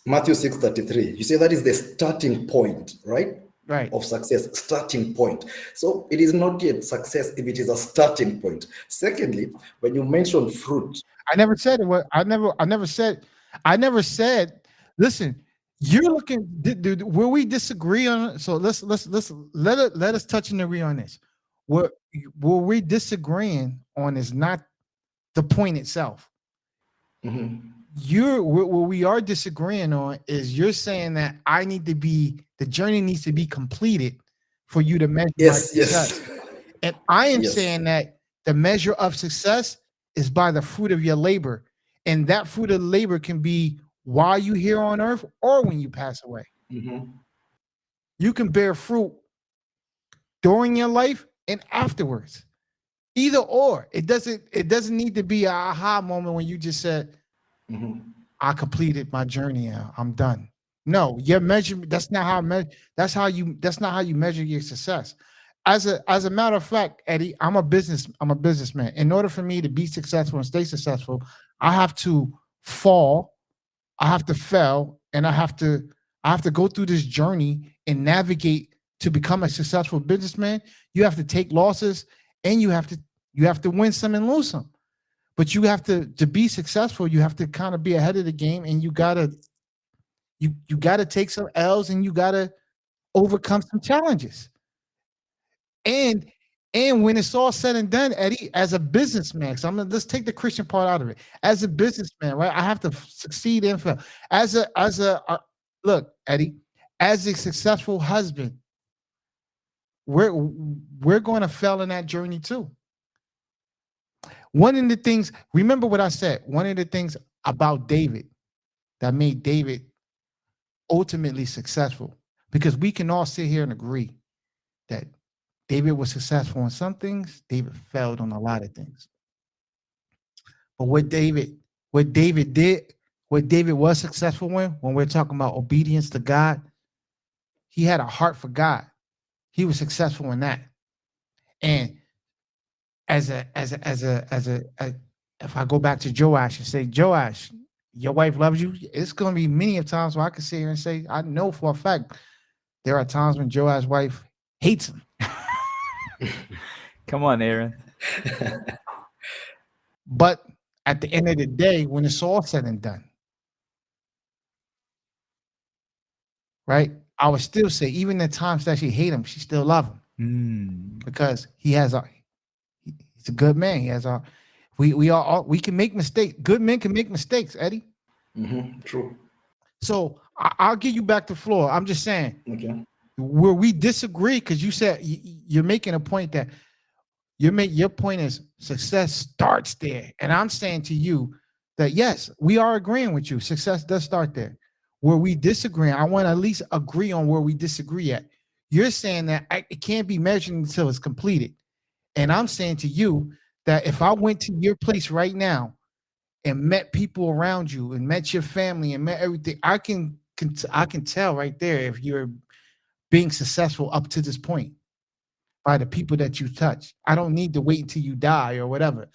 Matthew 6:33. You say that is the starting point, right? Right. Of success, starting point. So it is not yet success if it is a starting point. Secondly, when you mention fruit, I never said it. I never said. Listen, you're looking where we disagree on. So let's let us touch and agree on this. what what we're disagreeing on is not the point itself. Mm-hmm. You're what we are disagreeing on is you're saying that I need to be the journey needs to be completed for you to measure my Yes, yes, success. And I am yes. saying that the measure of success is by the fruit of your labor. And that fruit of labor can be while you here on earth or when you pass away. Mm-hmm. You can bear fruit during your life and afterwards. Either or. It doesn't need to be a aha moment when you just said, Mm-hmm. I completed my journey. I'm done. No, your measurement. That's not how you measure your success. As a matter of fact, Eddie, I'm a businessman. In order for me to be successful and stay successful, I have to fall, I have to fail, and I have to go through this journey and navigate to become a successful businessman. You have to take losses, and you have to win some and lose some. But you have to be successful, you have to kind of be ahead of the game, and you gotta take some L's, and you gotta overcome some challenges. And and when it's all said and done, Eddie, as a businessman, so let's take the Christian part out of it. As a businessman, right? I have to succeed and fail. As a look, Eddie, as a successful husband, we're going to fail in that journey too. One of the things, remember what I said. One of the things about David that made David ultimately successful, because we can all sit here and agree that David was successful in some things, David failed on a lot of things. But what David did, what David was successful in, when we're talking about obedience to God, he had a heart for God. He was successful in that. And if I go back to Joash and say, Joash, your wife loves you, it's going to be many of times where I can sit here and say, I know for a fact there are times when Joash's wife hates him. Come on, Aaron. But at the end of the day, when it's all said and done, right? I would still say, even the times that she hate him, she still love him Mm. because he's a good man. He has a we can make mistakes. Good men can make mistakes, Eddie. Mm-hmm. True. So I'll give you back the floor. I'm just saying Okay. where we disagree because you said you're making a point that your point is success starts there, and I'm saying to you that yes, we are agreeing with you. Success does start there. Where we disagree, I want to at least agree on where we disagree at. You're saying that it can't be measured until it's completed, and I'm saying to you that if I went to your place right now and met people around you and met your family and met everything, I can tell right there if you're being successful up to this point by the people that you touch. I don't need to wait until you die or whatever.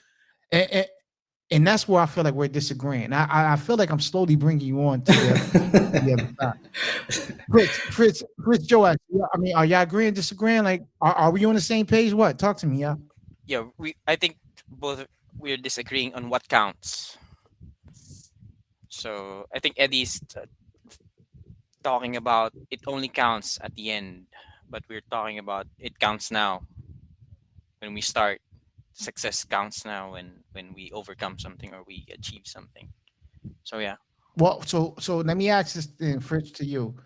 And that's where I feel like we're disagreeing. I feel like I'm slowly bringing you on to the other side. Fritz, Joe, I mean, are y'all agreeing, disagreeing? Like, are we on the same page? What? Talk to me, y'all. Yeah, I think both we're disagreeing on what counts. So I think Eddie's talking about it only counts at the end, but we're talking about it counts now when we start. Success counts now when we overcome something or we achieve something. So yeah. Well, so let me ask this then, Fritz, to you.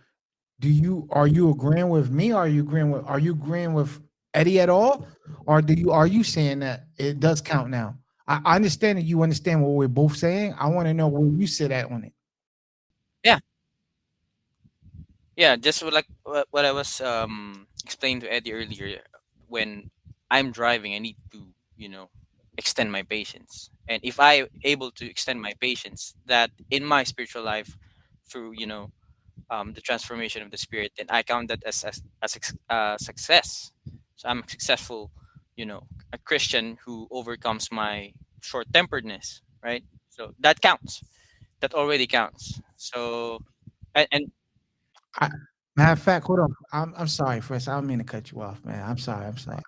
Are you agreeing with me? Or are you agreeing with Eddie at all? Or are you saying that it does count now? I understand that you understand what we're both saying. I want to know where you sit at on it. Yeah. Yeah, just like what I was explaining to Eddie earlier. When I'm driving, I need to, you know, extend my patience. And if I able to extend my patience, that in my spiritual life, through, you know, the transformation of the spirit, then I count that as success. So I'm a successful, you know, a Christian who overcomes my short temperedness, right? So that counts. That already counts. So and I, matter of fact, hold on. I'm sorry, Fritz. I don't mean to cut you off, man. I'm sorry. I'm sorry.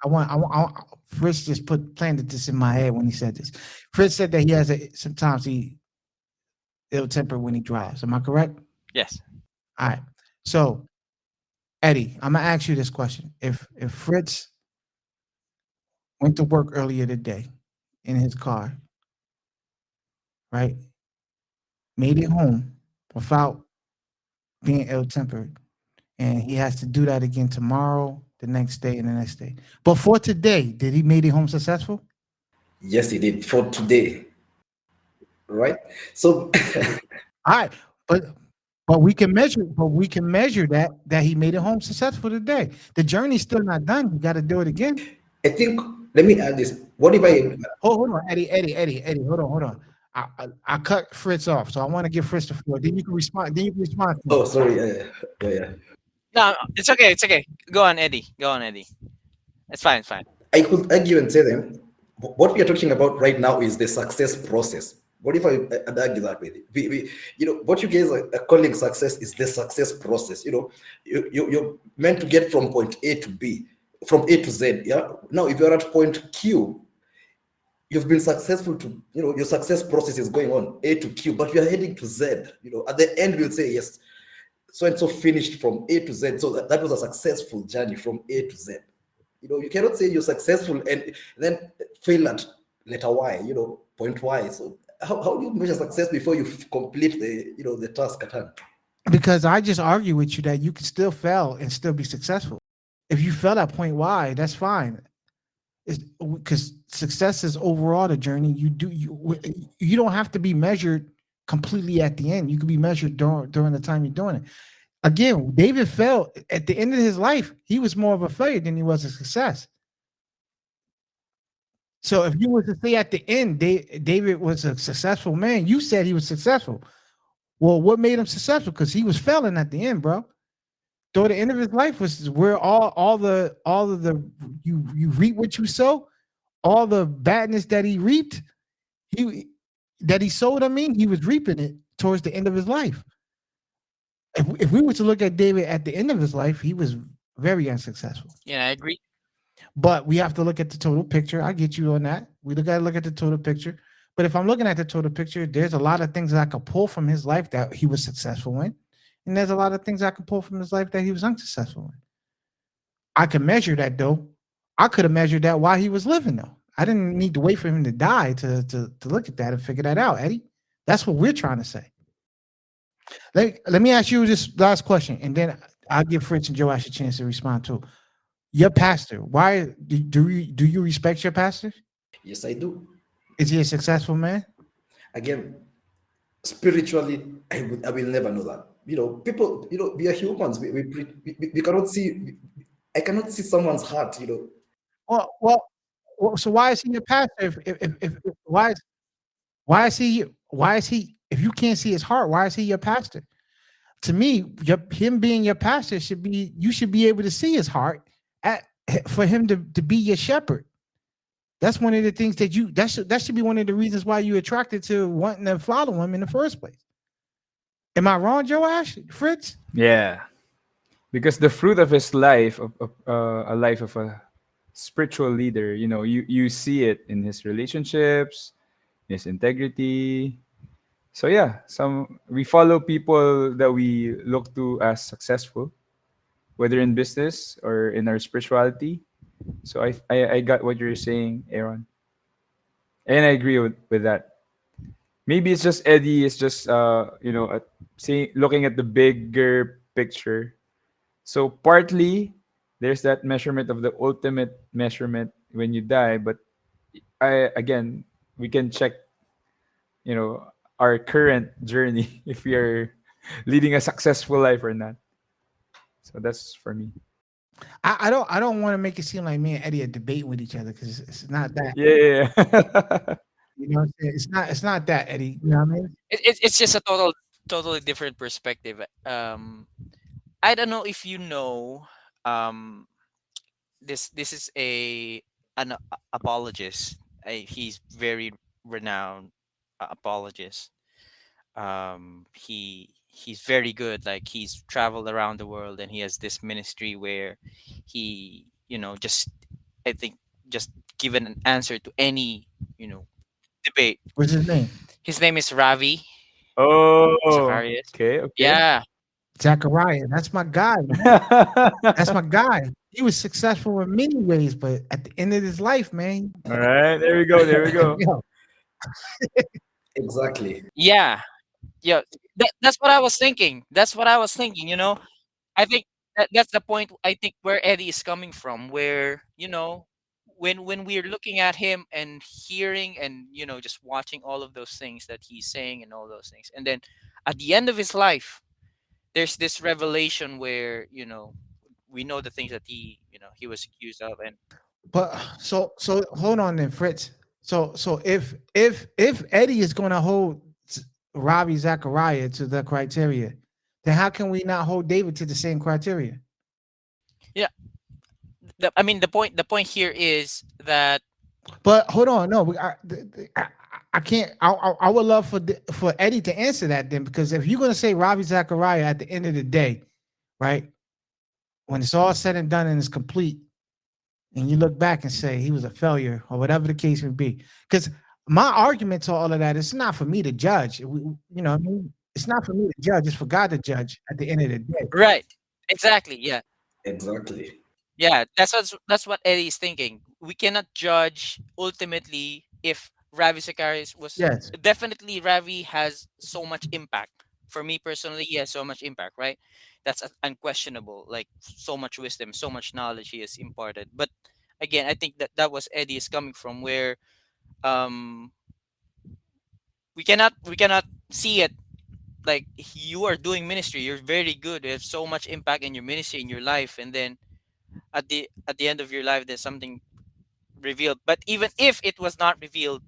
Fritz just planted this in my head when he said this. Fritz said that he has sometimes he ill temper when he drives. Am I correct? yes. All right. So Eddie, I'm gonna ask you this question: If Fritz went to work earlier today in his car, right? Made it home without being ill-tempered, and he has to do that again tomorrow, the next day, and the next day. But for today, did he made it home successful? Yes, he did for today, right? So All right, but we can measure that he made it home successful today. The journey's still not done. You got to do it again. I think, let me add this. What if I? Hold on, Eddie. Hold on. I cut Fritz off, so I want to give Fritz the floor. Then you can respond. Then you can respond to Oh, me. sorry. Yeah. No, it's okay. It's okay. Go on, Eddie. Go on, Eddie. It's fine. It's fine. I could argue and say them. What we are talking about right now is the success process. What if I'd argue that way? What you guys are calling success is the success process. You're meant to get from point A to B, from A to Z. Yeah. Now, if you're at point Q, you've been successful to, your success process is going on A to Q, but you're heading to Z. At the end, we'll say, yes, so and so finished from A to Z. So that was a successful journey from A to Z. You cannot say you're successful and then fail at letter Y, point Y. So how do you measure success before you complete the task at hand? Because I just argue with you that you can still fail and still be successful. If you fail at point Y, that's fine. Because success is overall the journey. You don't have to be measured completely at the end. You can be measured during the time you're doing it. Again, David fell at the end of his life. He was more of a failure than he was a success. So if you were to say at the end, David was a successful man, you said he was successful. Well, what made him successful? Because he was failing at the end, bro. Though the end of his life was where all of the you reap what you sow, all the badness that he reaped, he that he sowed. I mean, he was reaping it towards the end of his life. If we were to look at David at the end of his life, he was very unsuccessful. Yeah, I agree. But we have to look at the total picture. I get you on that. We got to look at the total picture. But if I'm looking at the total picture, there's a lot of things that I could pull from his life that he was successful in, and there's a lot of things I could pull from his life that he was unsuccessful in. I can measure that though. I could have measured that while he was living though. I didn't need to wait for him to die to look at that and figure that out, Eddie. That's what we're trying to say. Let me ask you this last question, and then I'll give Fritz and Joash a chance to respond too. Your pastor, why do you respect your pastor? Yes, I do. Is he a successful man? Again, spiritually, I will never know that. People, we are humans. We cannot see. I cannot see someone's heart. Well, so why is he your pastor? Why is he? If you can't see his heart, why is he your pastor? To me, him being your pastor you should be able to see his heart at, for him to be your shepherd. That's one of the things that should be one of the reasons why you attracted to wanting to follow him in the first place. Am I wrong, Joash? Fritz? Yeah, because the fruit of his life, a life of a spiritual leader, you see it in his relationships, his integrity. So yeah, we follow people that we look to as successful, whether in business or in our spirituality. So I got what you're saying, Aaron, and I agree with that. Maybe it's just Eddie is just seeing looking at the bigger picture. So partly there's that measurement of the ultimate measurement when you die, but we can check, our current journey if we are leading a successful life or not. So that's for me. I don't want to make it seem like me and Eddie are debating with each other because it's not that. Yeah. You know what I'm saying? It's not that, Eddie. You know what I mean? It's just a totally different perspective. I don't know if you know. Um, this is an apologist. He's very renowned apologist. He's very good. Like he's traveled around the world, and he has this ministry where he just I think just given an answer to any debate. What's his name? His name is Ravi Oh, Zacharias. okay. Yeah, Zachariah. That's my guy, man. That's my guy. he was successful in many ways, but at the end of his life, man, All right, there we go. There we go. yo, Exactly. Yeah, yeah. That's what I was thinking. That's what I was thinking. I think that's the point. I think where Eddie is coming from, where when we're looking at him and hearing and just watching all of those things that he's saying and all those things, and then at the end of his life, there's this revelation where we know the things that he was accused of, and but so hold on then, Fritz. So if Eddie is going to hold Ravi Zachariah to the criteria, then how can we not hold David to the same criteria? yeah, I mean the point here is that But hold on, no, I can't. I would love for Eddie to answer that then, because if you're going to say Ravi Zachariah at the end of the day, right, when it's all said and done and it's complete, and you look back and say he was a failure or whatever the case may be, because my argument to all of that is not for me to judge. What I mean, it's not for me to judge. It's for God to judge at the end of the day. right, exactly, yeah. Exactly. Yeah, that's what Eddie is thinking. We cannot judge ultimately if Ravi Zacharias was Yes, definitely Ravi has so much impact. For me personally, he has so much impact, right? That's unquestionable. Like so much wisdom, so much knowledge he has imparted. But again, I think that was Eddie is coming from where um we cannot see it like you are doing ministry. You're very good. You have so much impact in your ministry in your life, and then at the end of your life, there's something revealed. But even if it was not revealed,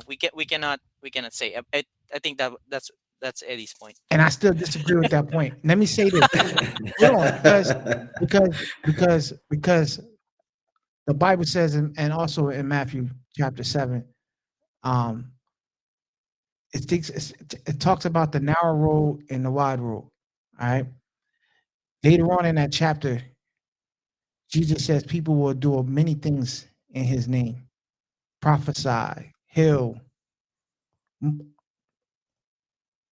we cannot say. I think that's Eddie's point. and I still disagree with that point. Let me say this. Hold on, because the Bible says, and also in Matthew chapter 7, um, it talks about the narrow road and the wide road. All right. Later on in that chapter, Jesus says people will do many things in his name, prophesy, heal,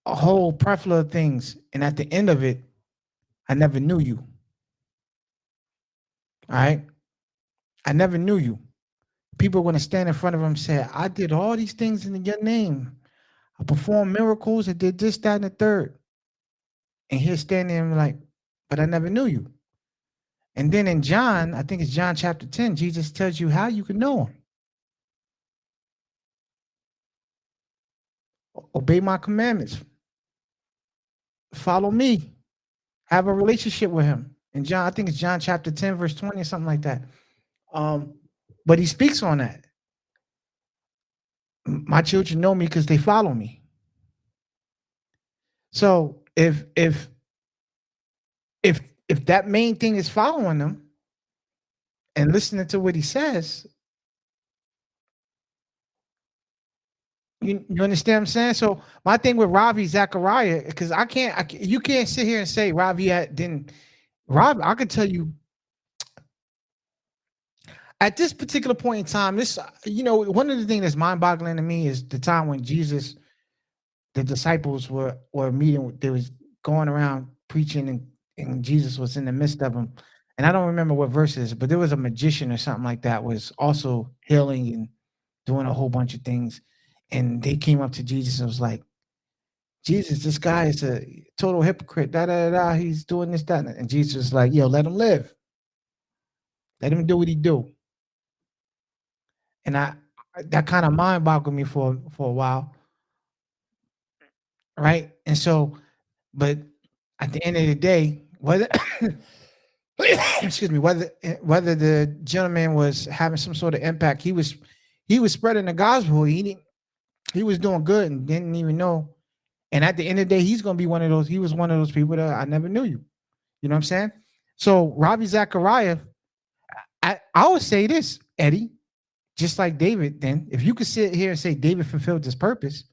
a whole plethora of things. And at the end of it, I never knew you. All right. I never knew you. People are going to stand in front of him and say, I did all these things in your name. I performed miracles. I did this, that, and the third. And he's standing there like, but I never knew you. And then in John, I think it's John chapter 10, Jesus tells you how you can know him. Obey my commandments. Follow me. Have a relationship with him. And John, I think it's John chapter 10, verse 20 or something like that. Um, but he speaks on that. My children know me because they follow me. So if that main thing is following them and listening to what he says, you understand what I'm saying? So my thing with Ravi Zachariah, because you can't sit here and say Ravi didn't. Rob, I could tell you at this particular point in time, one of the things that's mind-boggling to me is the time when Jesus, the disciples were meeting, they was going around preaching, and Jesus was in the midst of them. And I don't remember what verses, but there was a magician or something like that was also healing and doing a whole bunch of things. And they came up to Jesus and was like, Jesus, this guy is a total hypocrite. Da da da. He's doing this, that, and Jesus was like, yo, let him live. Let him do what he do. And that kind of mind boggled me for a while, right? And so, but at the end of the day, whether excuse me, whether the gentleman was having some sort of impact, he was spreading the gospel. He was doing good and didn't even know. And at the end of the day, he's gonna be one of those. He was one of those people that I never knew you. You know what I'm saying? So Ravi Zachariah, I would say this, Eddie, just like David. Then, if you could sit here and say David fulfilled his purpose,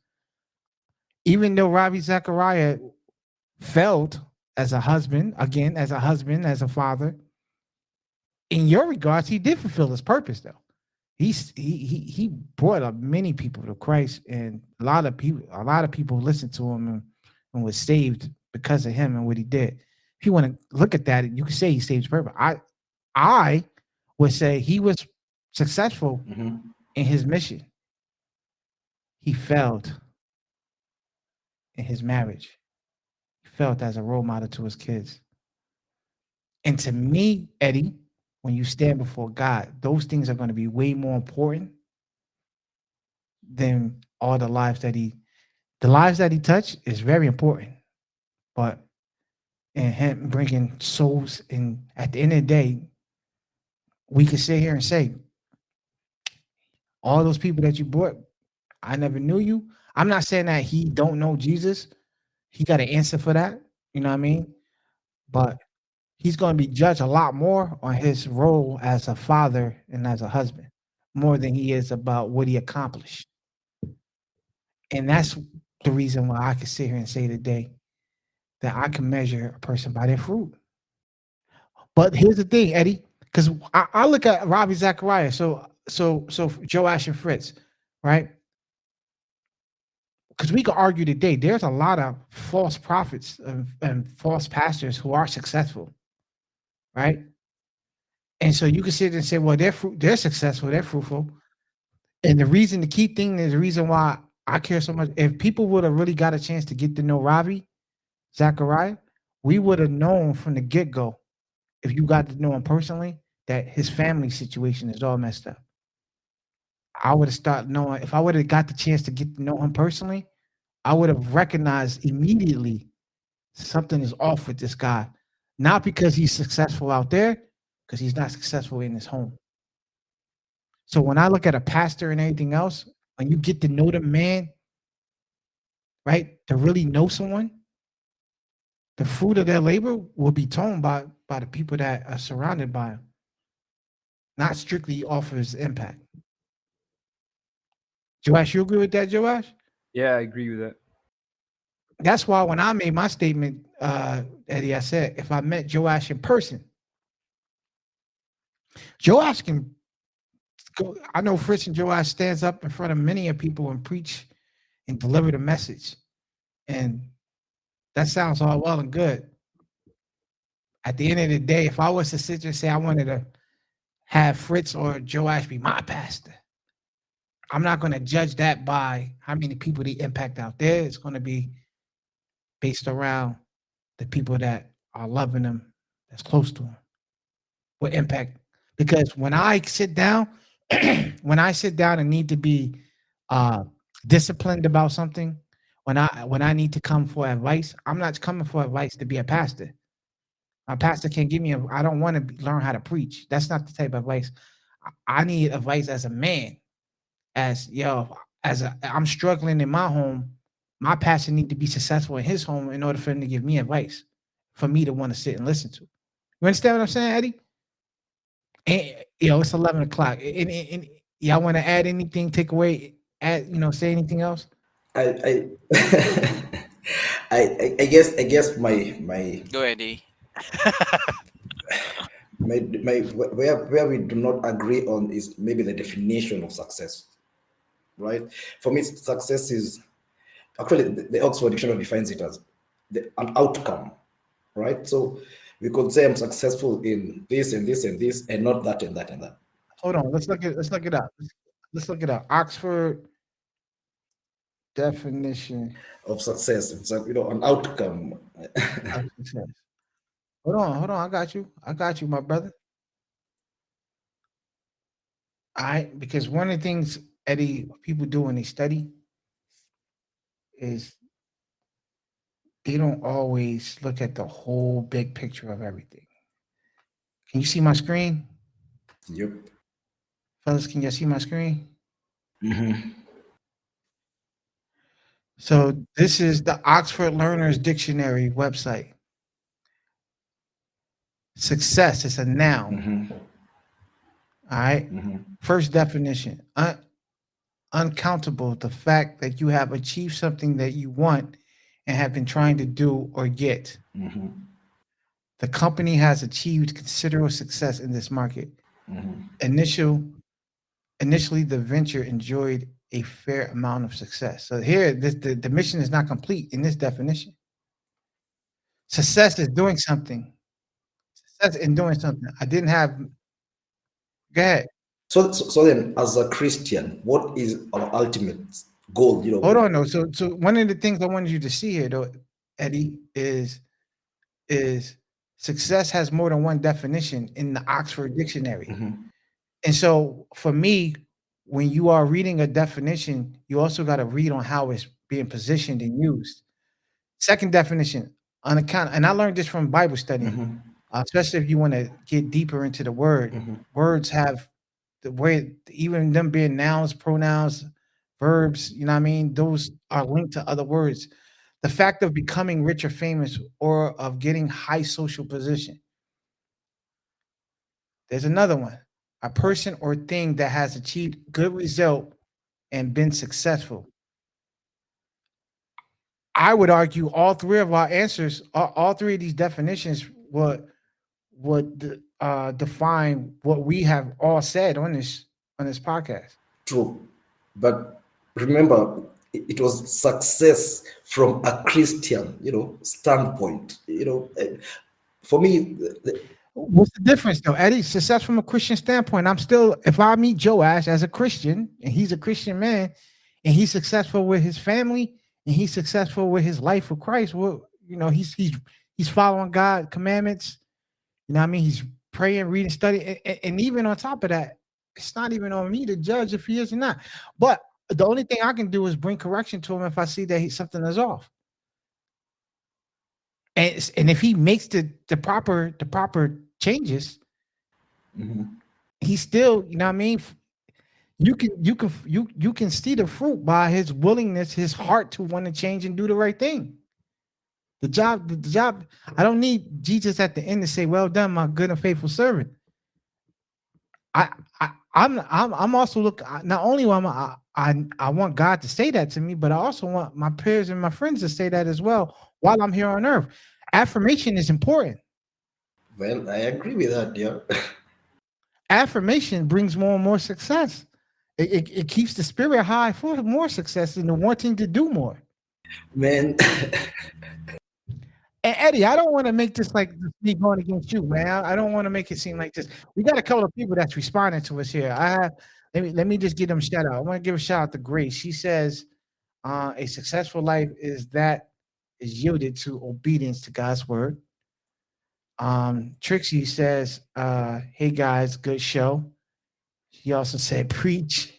even though Ravi Zachariah failed as a husband, again, as a father, in your regards, he did fulfill his purpose, though. He brought up many people to Christ, and a lot of people listened to him and was saved because of him and what he did. If you want to look at that, you can say he saved his purpose. I would say he was successful Mm-hmm. in his mission. He failed in his marriage. He failed as a role model to his kids. And to me, Eddie, when you stand before God, those things are going to be way more important than all the lives that he touched is very important. But in him bringing souls, and at the end of the day, we could sit here and say, all those people that you brought, I never knew you. I'm not saying that he don't know Jesus. He got an answer for that. You know what I mean? But he's going to be judged a lot more on his role as a father and as a husband, more than he is about what he accomplished. And that's the reason why I can sit here and say today that I can measure a person by their fruit. But here's the thing, Eddie, because I look at Ravi Zachariah, so Joash and Fritz, right? Because we could argue today, there's a lot of false prophets and false pastors who are successful, right? And so you can sit and say, well, they're successful, they're fruitful. And the key thing is the reason why I care so much. If people would have really got a chance to get to know Ravi Zachariah, we would have known from the get go, if you got to know him personally, that his family situation is all messed up. I would have started knowing, if I would have got the chance to get to know him personally, I would have recognized immediately something is off with this guy. Not because he's successful out there, because he's not successful in his home. So when I look at a pastor and anything else, when you get to know the man, right, to really know someone, the fruit of their labor will be told by the people that are surrounded by him, not strictly off of his impact. Joash, you agree with that, Joash? Yeah, I agree with that. That's why when I made my statement, Eddie, I said if I met Joash in person, Joash can go. I know Fritz and Joash stands up in front of many of people and preach and deliver the message, and that sounds all well and good. At the end of the day, if I was to sit there and say I wanted to have Fritz or Joash be my pastor, I'm not going to judge that by how many people they impact out there. It's going to be based around the people that are loving them, that's close to them, what impact. Because when I sit down, when I sit down and need to be uh, disciplined about something, when I need to come for advice, I'm not coming for advice to be a pastor. My pastor can't give me. I don't want to learn how to preach. That's not the type of advice. I need advice as a man. As yo, I'm struggling in my home. My pastor need to be successful in his home in order for him to give me advice, for me to want to sit and listen to. You understand what I'm saying, Eddie? And, it's 11 o'clock. And y'all want to add anything? Take away? Add? Say anything else? I I guess Go, Eddie. my where we do not agree on is maybe the definition of success, right? For me, success is actually the Oxford Dictionary defines it as an outcome, right? So we could say I'm successful in this and this and this, and not that and that and that Hold on. Let's look it up. Let's look it up. Oxford definition of success. It's an outcome. of success. Hold on. I got you, my brother. All right, because one of the things, Eddie, people do when they study is they don't always look at the whole big picture of everything. Can you see my screen? Yep. Fellas, can you see my screen? Hmm. So this is the Oxford Learners Dictionary website. Success is a noun. Hmm. All right. Hmm. First definition: uncountable, the fact that you have achieved something that you want and have been trying to do or get. Hmm. The company has achieved considerable success in this market. Initial Initially, the venture enjoyed a fair amount of success. So here, the mission is not complete in this definition. Success is doing something. success in doing something. I didn't have. Go ahead. So then, as a Christian, what is our ultimate goal? Hold on though. So one of the things I wanted you to see here though, Eddie, is success has more than one definition in the Oxford Dictionary. Mhm. And so for me, when you are reading a definition, you also got to read on how it's being positioned and used. Second definition, on account, and I learned this from Bible studying, Mhm. especially if you want to get deeper into the word. Mhm. Words have the way, even them being nouns, pronouns, verbs, you know what I mean? Those are linked to other words. The fact of becoming rich or famous or of getting high social position. There's another one. A person or thing that has achieved good result and been successful. I would argue all three of our answers, all three of these definitions would define what we have all said on this podcast. True, but remember, it was success from a Christian, standpoint. For me, What's the difference though, Eddie? Success from a Christian standpoint. I'm still, if I meet Joe Ash as a Christian and he's a Christian man and he's successful with his family and he's successful with his life with Christ, well, he's following God commandments. You know what I mean? He's praying, reading, studying, and even on top of that, it's not even on me to judge if he is or not. But the only thing I can do is bring correction to him if I see that something is off. And if he makes the proper changes, mhm. he's still, you know what I mean? You can see the fruit by his willingness, his heart to want to change and do the right thing. The job. I don't need Jesus at the end to say, "Well done, my good and faithful servant." I, I'm also look. Not only am I want God to say that to me, but I also want my peers and my friends to say that as well while I'm here on earth. Affirmation is important. Well, I agree with that. Yeah, Affirmation brings more and more success. It keeps the spirit high for more success and the wanting to do more. man. And Eddie, I don't want to make this like me going against you, man. I don't want to make it seem like this. We got a couple of people that's responding to us here. I have let me just give them a shout out. I want to give a shout out to Grace. She says, a successful life is that is yielded to obedience to God's word. Trixie says, hey guys, good show. She also said preach.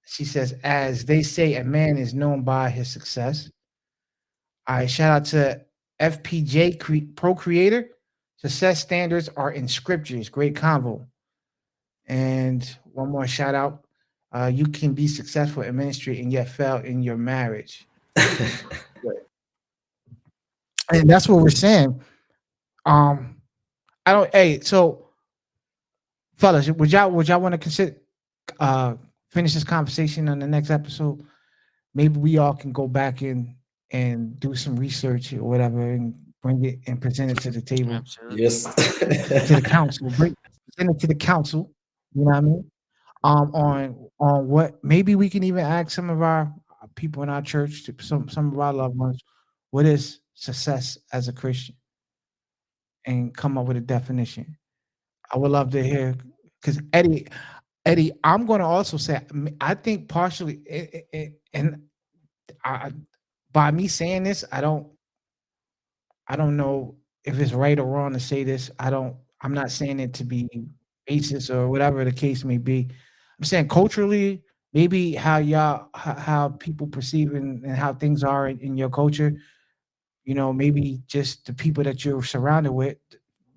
She says, as they say, a man is known by his success. All right, shout out to FPJ Pro Creator. Success standards are in scriptures. Great convo. And one more shout out. You can be successful in ministry and yet fail in your marriage. And that's what we're saying. Um, I don't. Hey, so fellas, would y'all want to consider uh finish this conversation on the next episode? Maybe we all can go back in and do some research or whatever and bring it and present it to the table, Absolutely. Yes. to the council, present it to the council, you know what I mean? On what maybe we can even ask some of our people in our church, to some of our loved ones, what is success as a Christian, and come up with a definition. I would love to hear, because Eddie, I'm going to also say I think partially, and I, by me saying this, I don't know if it's right or wrong to say this. I'm not saying it to be racist or whatever the case may be. I'm saying culturally, maybe how people perceive and how things are in your culture, maybe just the people that you're surrounded with,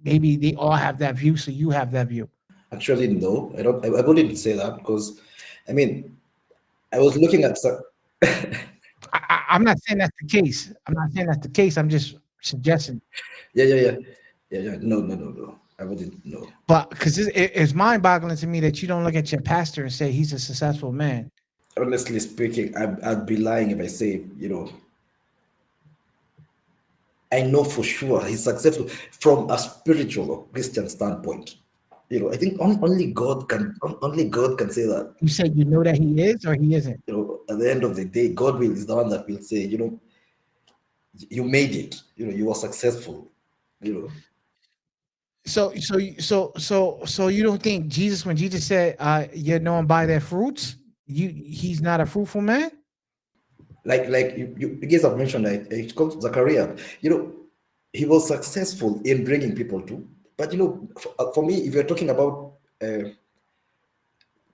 maybe they all have that view, so you have that view. Actually, no, I don't. I wouldn't say that because, I mean, I was looking at some. I'm not saying that's the case. I'm not saying that's the case. I'm just suggesting. Yeah, yeah, yeah, yeah, yeah. No, no, no, no. I wouldn't. No. But because it's mind-boggling to me that you don't look at your pastor and say he's a successful man. Honestly speaking, I'd be lying if I say, I know for sure he's successful from a spiritual or Christian standpoint. I think only God can say that. You say you know that he is or he isn't. At the end of the day, God will is the one that will say, you made it. You were successful. You know, So you don't think Jesus, when Jesus said, "You're known by their fruits," he's not a fruitful man? you guys have mentioned that it's called Zachariah. You know, he was successful in bringing people to. But for me, if you're talking about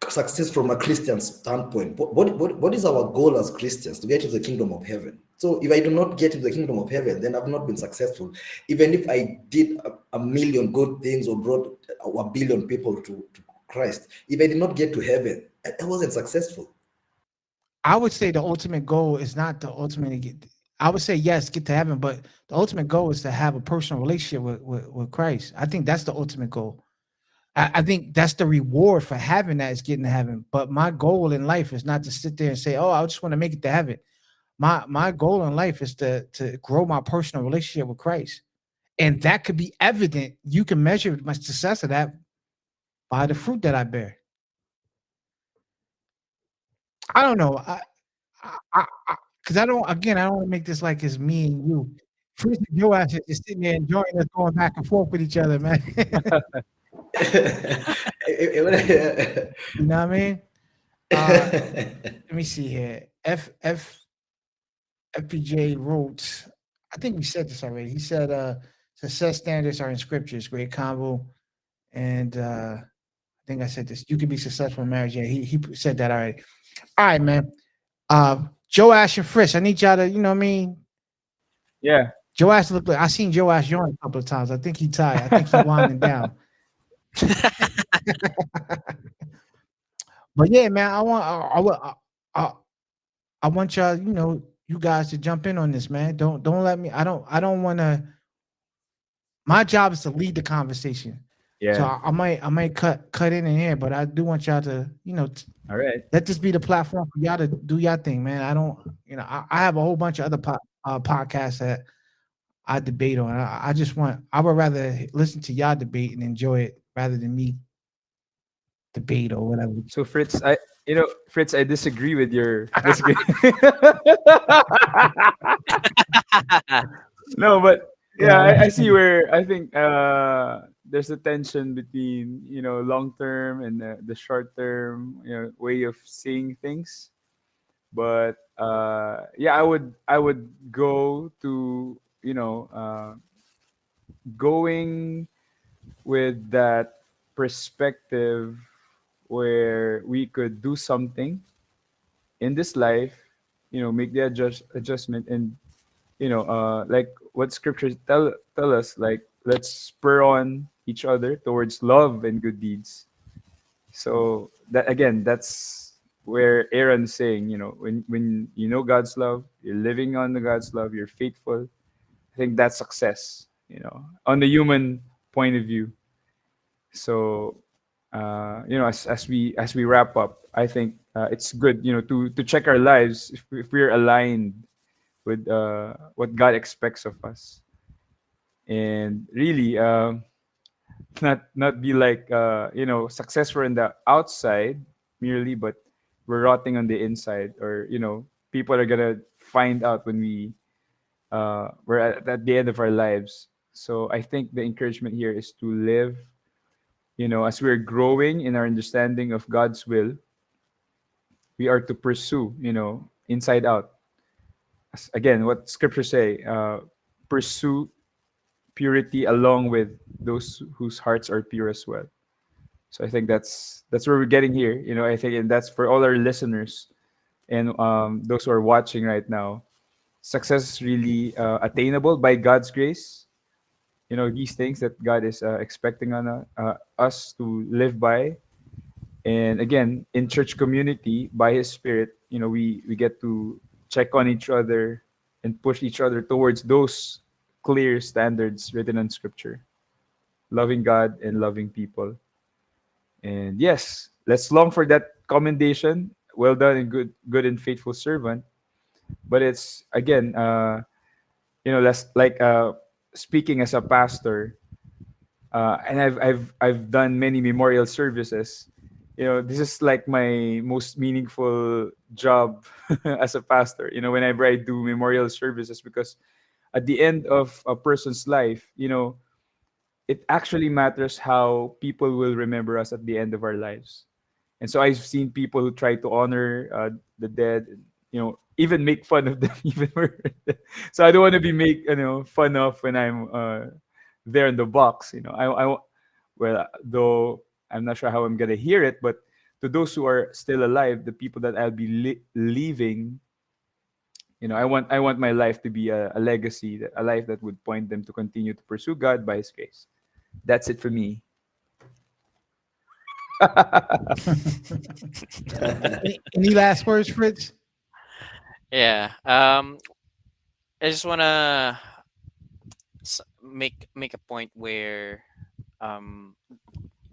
success from a Christian standpoint, what is our goal as Christians to get to the kingdom of heaven? So if I do not get to the kingdom of heaven, then I've not been successful. Even if I did a million good things or brought a billion people to Christ, if I did not get to heaven, I wasn't successful. I would say the ultimate goal is not the ultimate to get. I would say yes, get to heaven, but the ultimate goal is to have a personal relationship with Christ. I think that's the ultimate goal. I think that's the reward for having that is getting to heaven. But my goal in life is not to sit there and say, "Oh, I just want to make it to heaven." My goal in life is to grow my personal relationship with Christ, and that could be evident. You can measure my success of that by the fruit that I bear. I don't know. Because I don't. Again, I don't want to make this like it's me and you. Chris and your ass is just sitting there enjoying us going back and forth with each other, man. You know what I mean? Let me see here. FPJ wrote. I think we said this already. He said, "Success standards are in scriptures." Great convo, and I think I said this. You can be successful in marriage. Yeah, he said that already. All right, man. Joe Ash and Frisch. I need y'all to, you know what I mean? Yeah. Joe Ash look like I seen Joe Ash yawn a couple of times. I think he tired. I think he winding down. But yeah, man, I, I want y'all, you guys to jump in on this, man. Don't let me. I don't want to. My job is to lead the conversation. So Yeah. I might cut in and here, but I do want y'all to, All right. let this be the platform for y'all to do y'all thing, man. I don't, I have a whole bunch of other podcasts that I debate on. I would rather listen to y'all debate and enjoy it rather than me debate or whatever. So Fritz, Fritz, I disagree with your disagree. No, but yeah, I see where I think there's a tension between long term and the short term way of seeing things. But yeah, I would go to going with that perspective where we could do something in this life, make the adjustment, and like what scriptures tell us, like let's spur on each other towards love and good deeds. So that again, that's where Aaron's saying, when you know God's love, you're living on the God's love, you're faithful. I think that's success, on the human point of view. So as we wrap up, I think it's good, to check our lives if we're aligned with what God expects of us, and really not be like successful in the outside merely, but we're rotting on the inside, or people are gonna find out when we're at the end of our lives. So I think the encouragement here is to live, as we're growing in our understanding of God's will, we are to pursue, inside out. Again, what scriptures say, pursue purity along with those whose hearts are pure as well. So I think that's where we're getting here. I think, and that's for all our listeners and those who are watching right now. Success is really attainable by God's grace. These things that God is expecting on us to live by. And again, in church community, by His Spirit, we get to check on each other and push each other towards those clear standards written in Scripture, loving God and loving people. And yes, let's long for that commendation. Well done and good and faithful servant. But it's again, less like speaking as a pastor, and I've done many memorial services. This is like my most meaningful job as a pastor. Whenever I do memorial services, because at the end of a person's life, it actually matters how people will remember us at the end of our lives. And so I've seen people who try to honor the dead, even make fun of them, even so I don't want to be make fun of when I'm there in the box. Well, though I'm not sure how I'm gonna hear it, but to those who are still alive, the people that I'll be leaving, I want my life to be a legacy, a life that would point them to continue to pursue God by His grace. That's it for me. Any last words, Fritz? Yeah. I just wanna make a point where um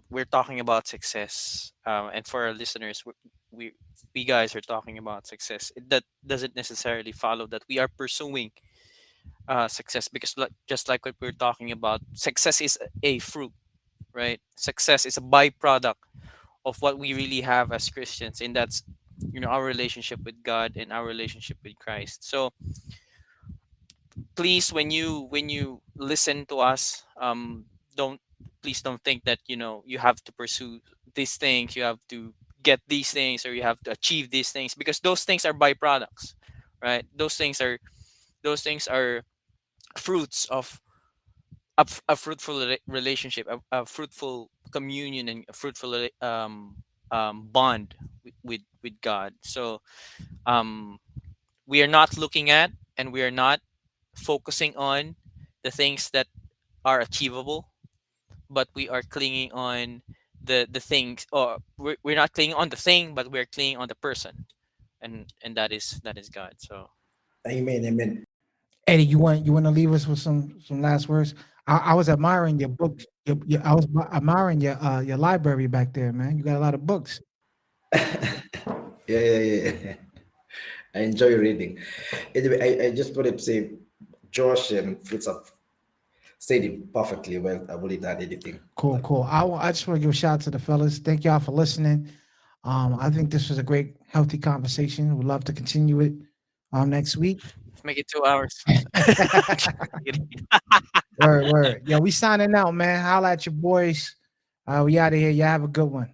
we're talking about success, and for our listeners, we we guys are talking about success. That doesn't necessarily follow that we are pursuing success, because just like what we're talking about, success is a fruit, right? Success is a byproduct of what we really have as Christians, and that's our relationship with God and our relationship with Christ. So please, when you listen to us, don't please don't think that you have to pursue these things, you have to get these things, or you have to achieve these things, because those things are byproducts, right? Those things are fruits of a fruitful relationship, a fruitful communion, and a fruitful bond with God. So um we are not looking at, and we are not focusing on the things that are achievable, but we are clinging on the things, or we're not clinging on the thing, but we're clinging on the person, and that is God. So Amen, amen. Eddie, you want to leave us with some last words? I was admiring your books. I was admiring your library back there, man. You got a lot of books. Yeah, yeah, yeah, yeah. I enjoy reading. Anyway, I just wanted to say Josh and Fritz have said it perfectly well. I wouldn't add anything. Cool, But cool. I just want to give a shout out to the fellas. Thank y'all for listening. I think this was a great, healthy conversation. We'd love to continue it next week. let's make it 2 hours. Word, word. Yo, we signing out, man. Holla at your boys. We out of here. Y'all have a good one.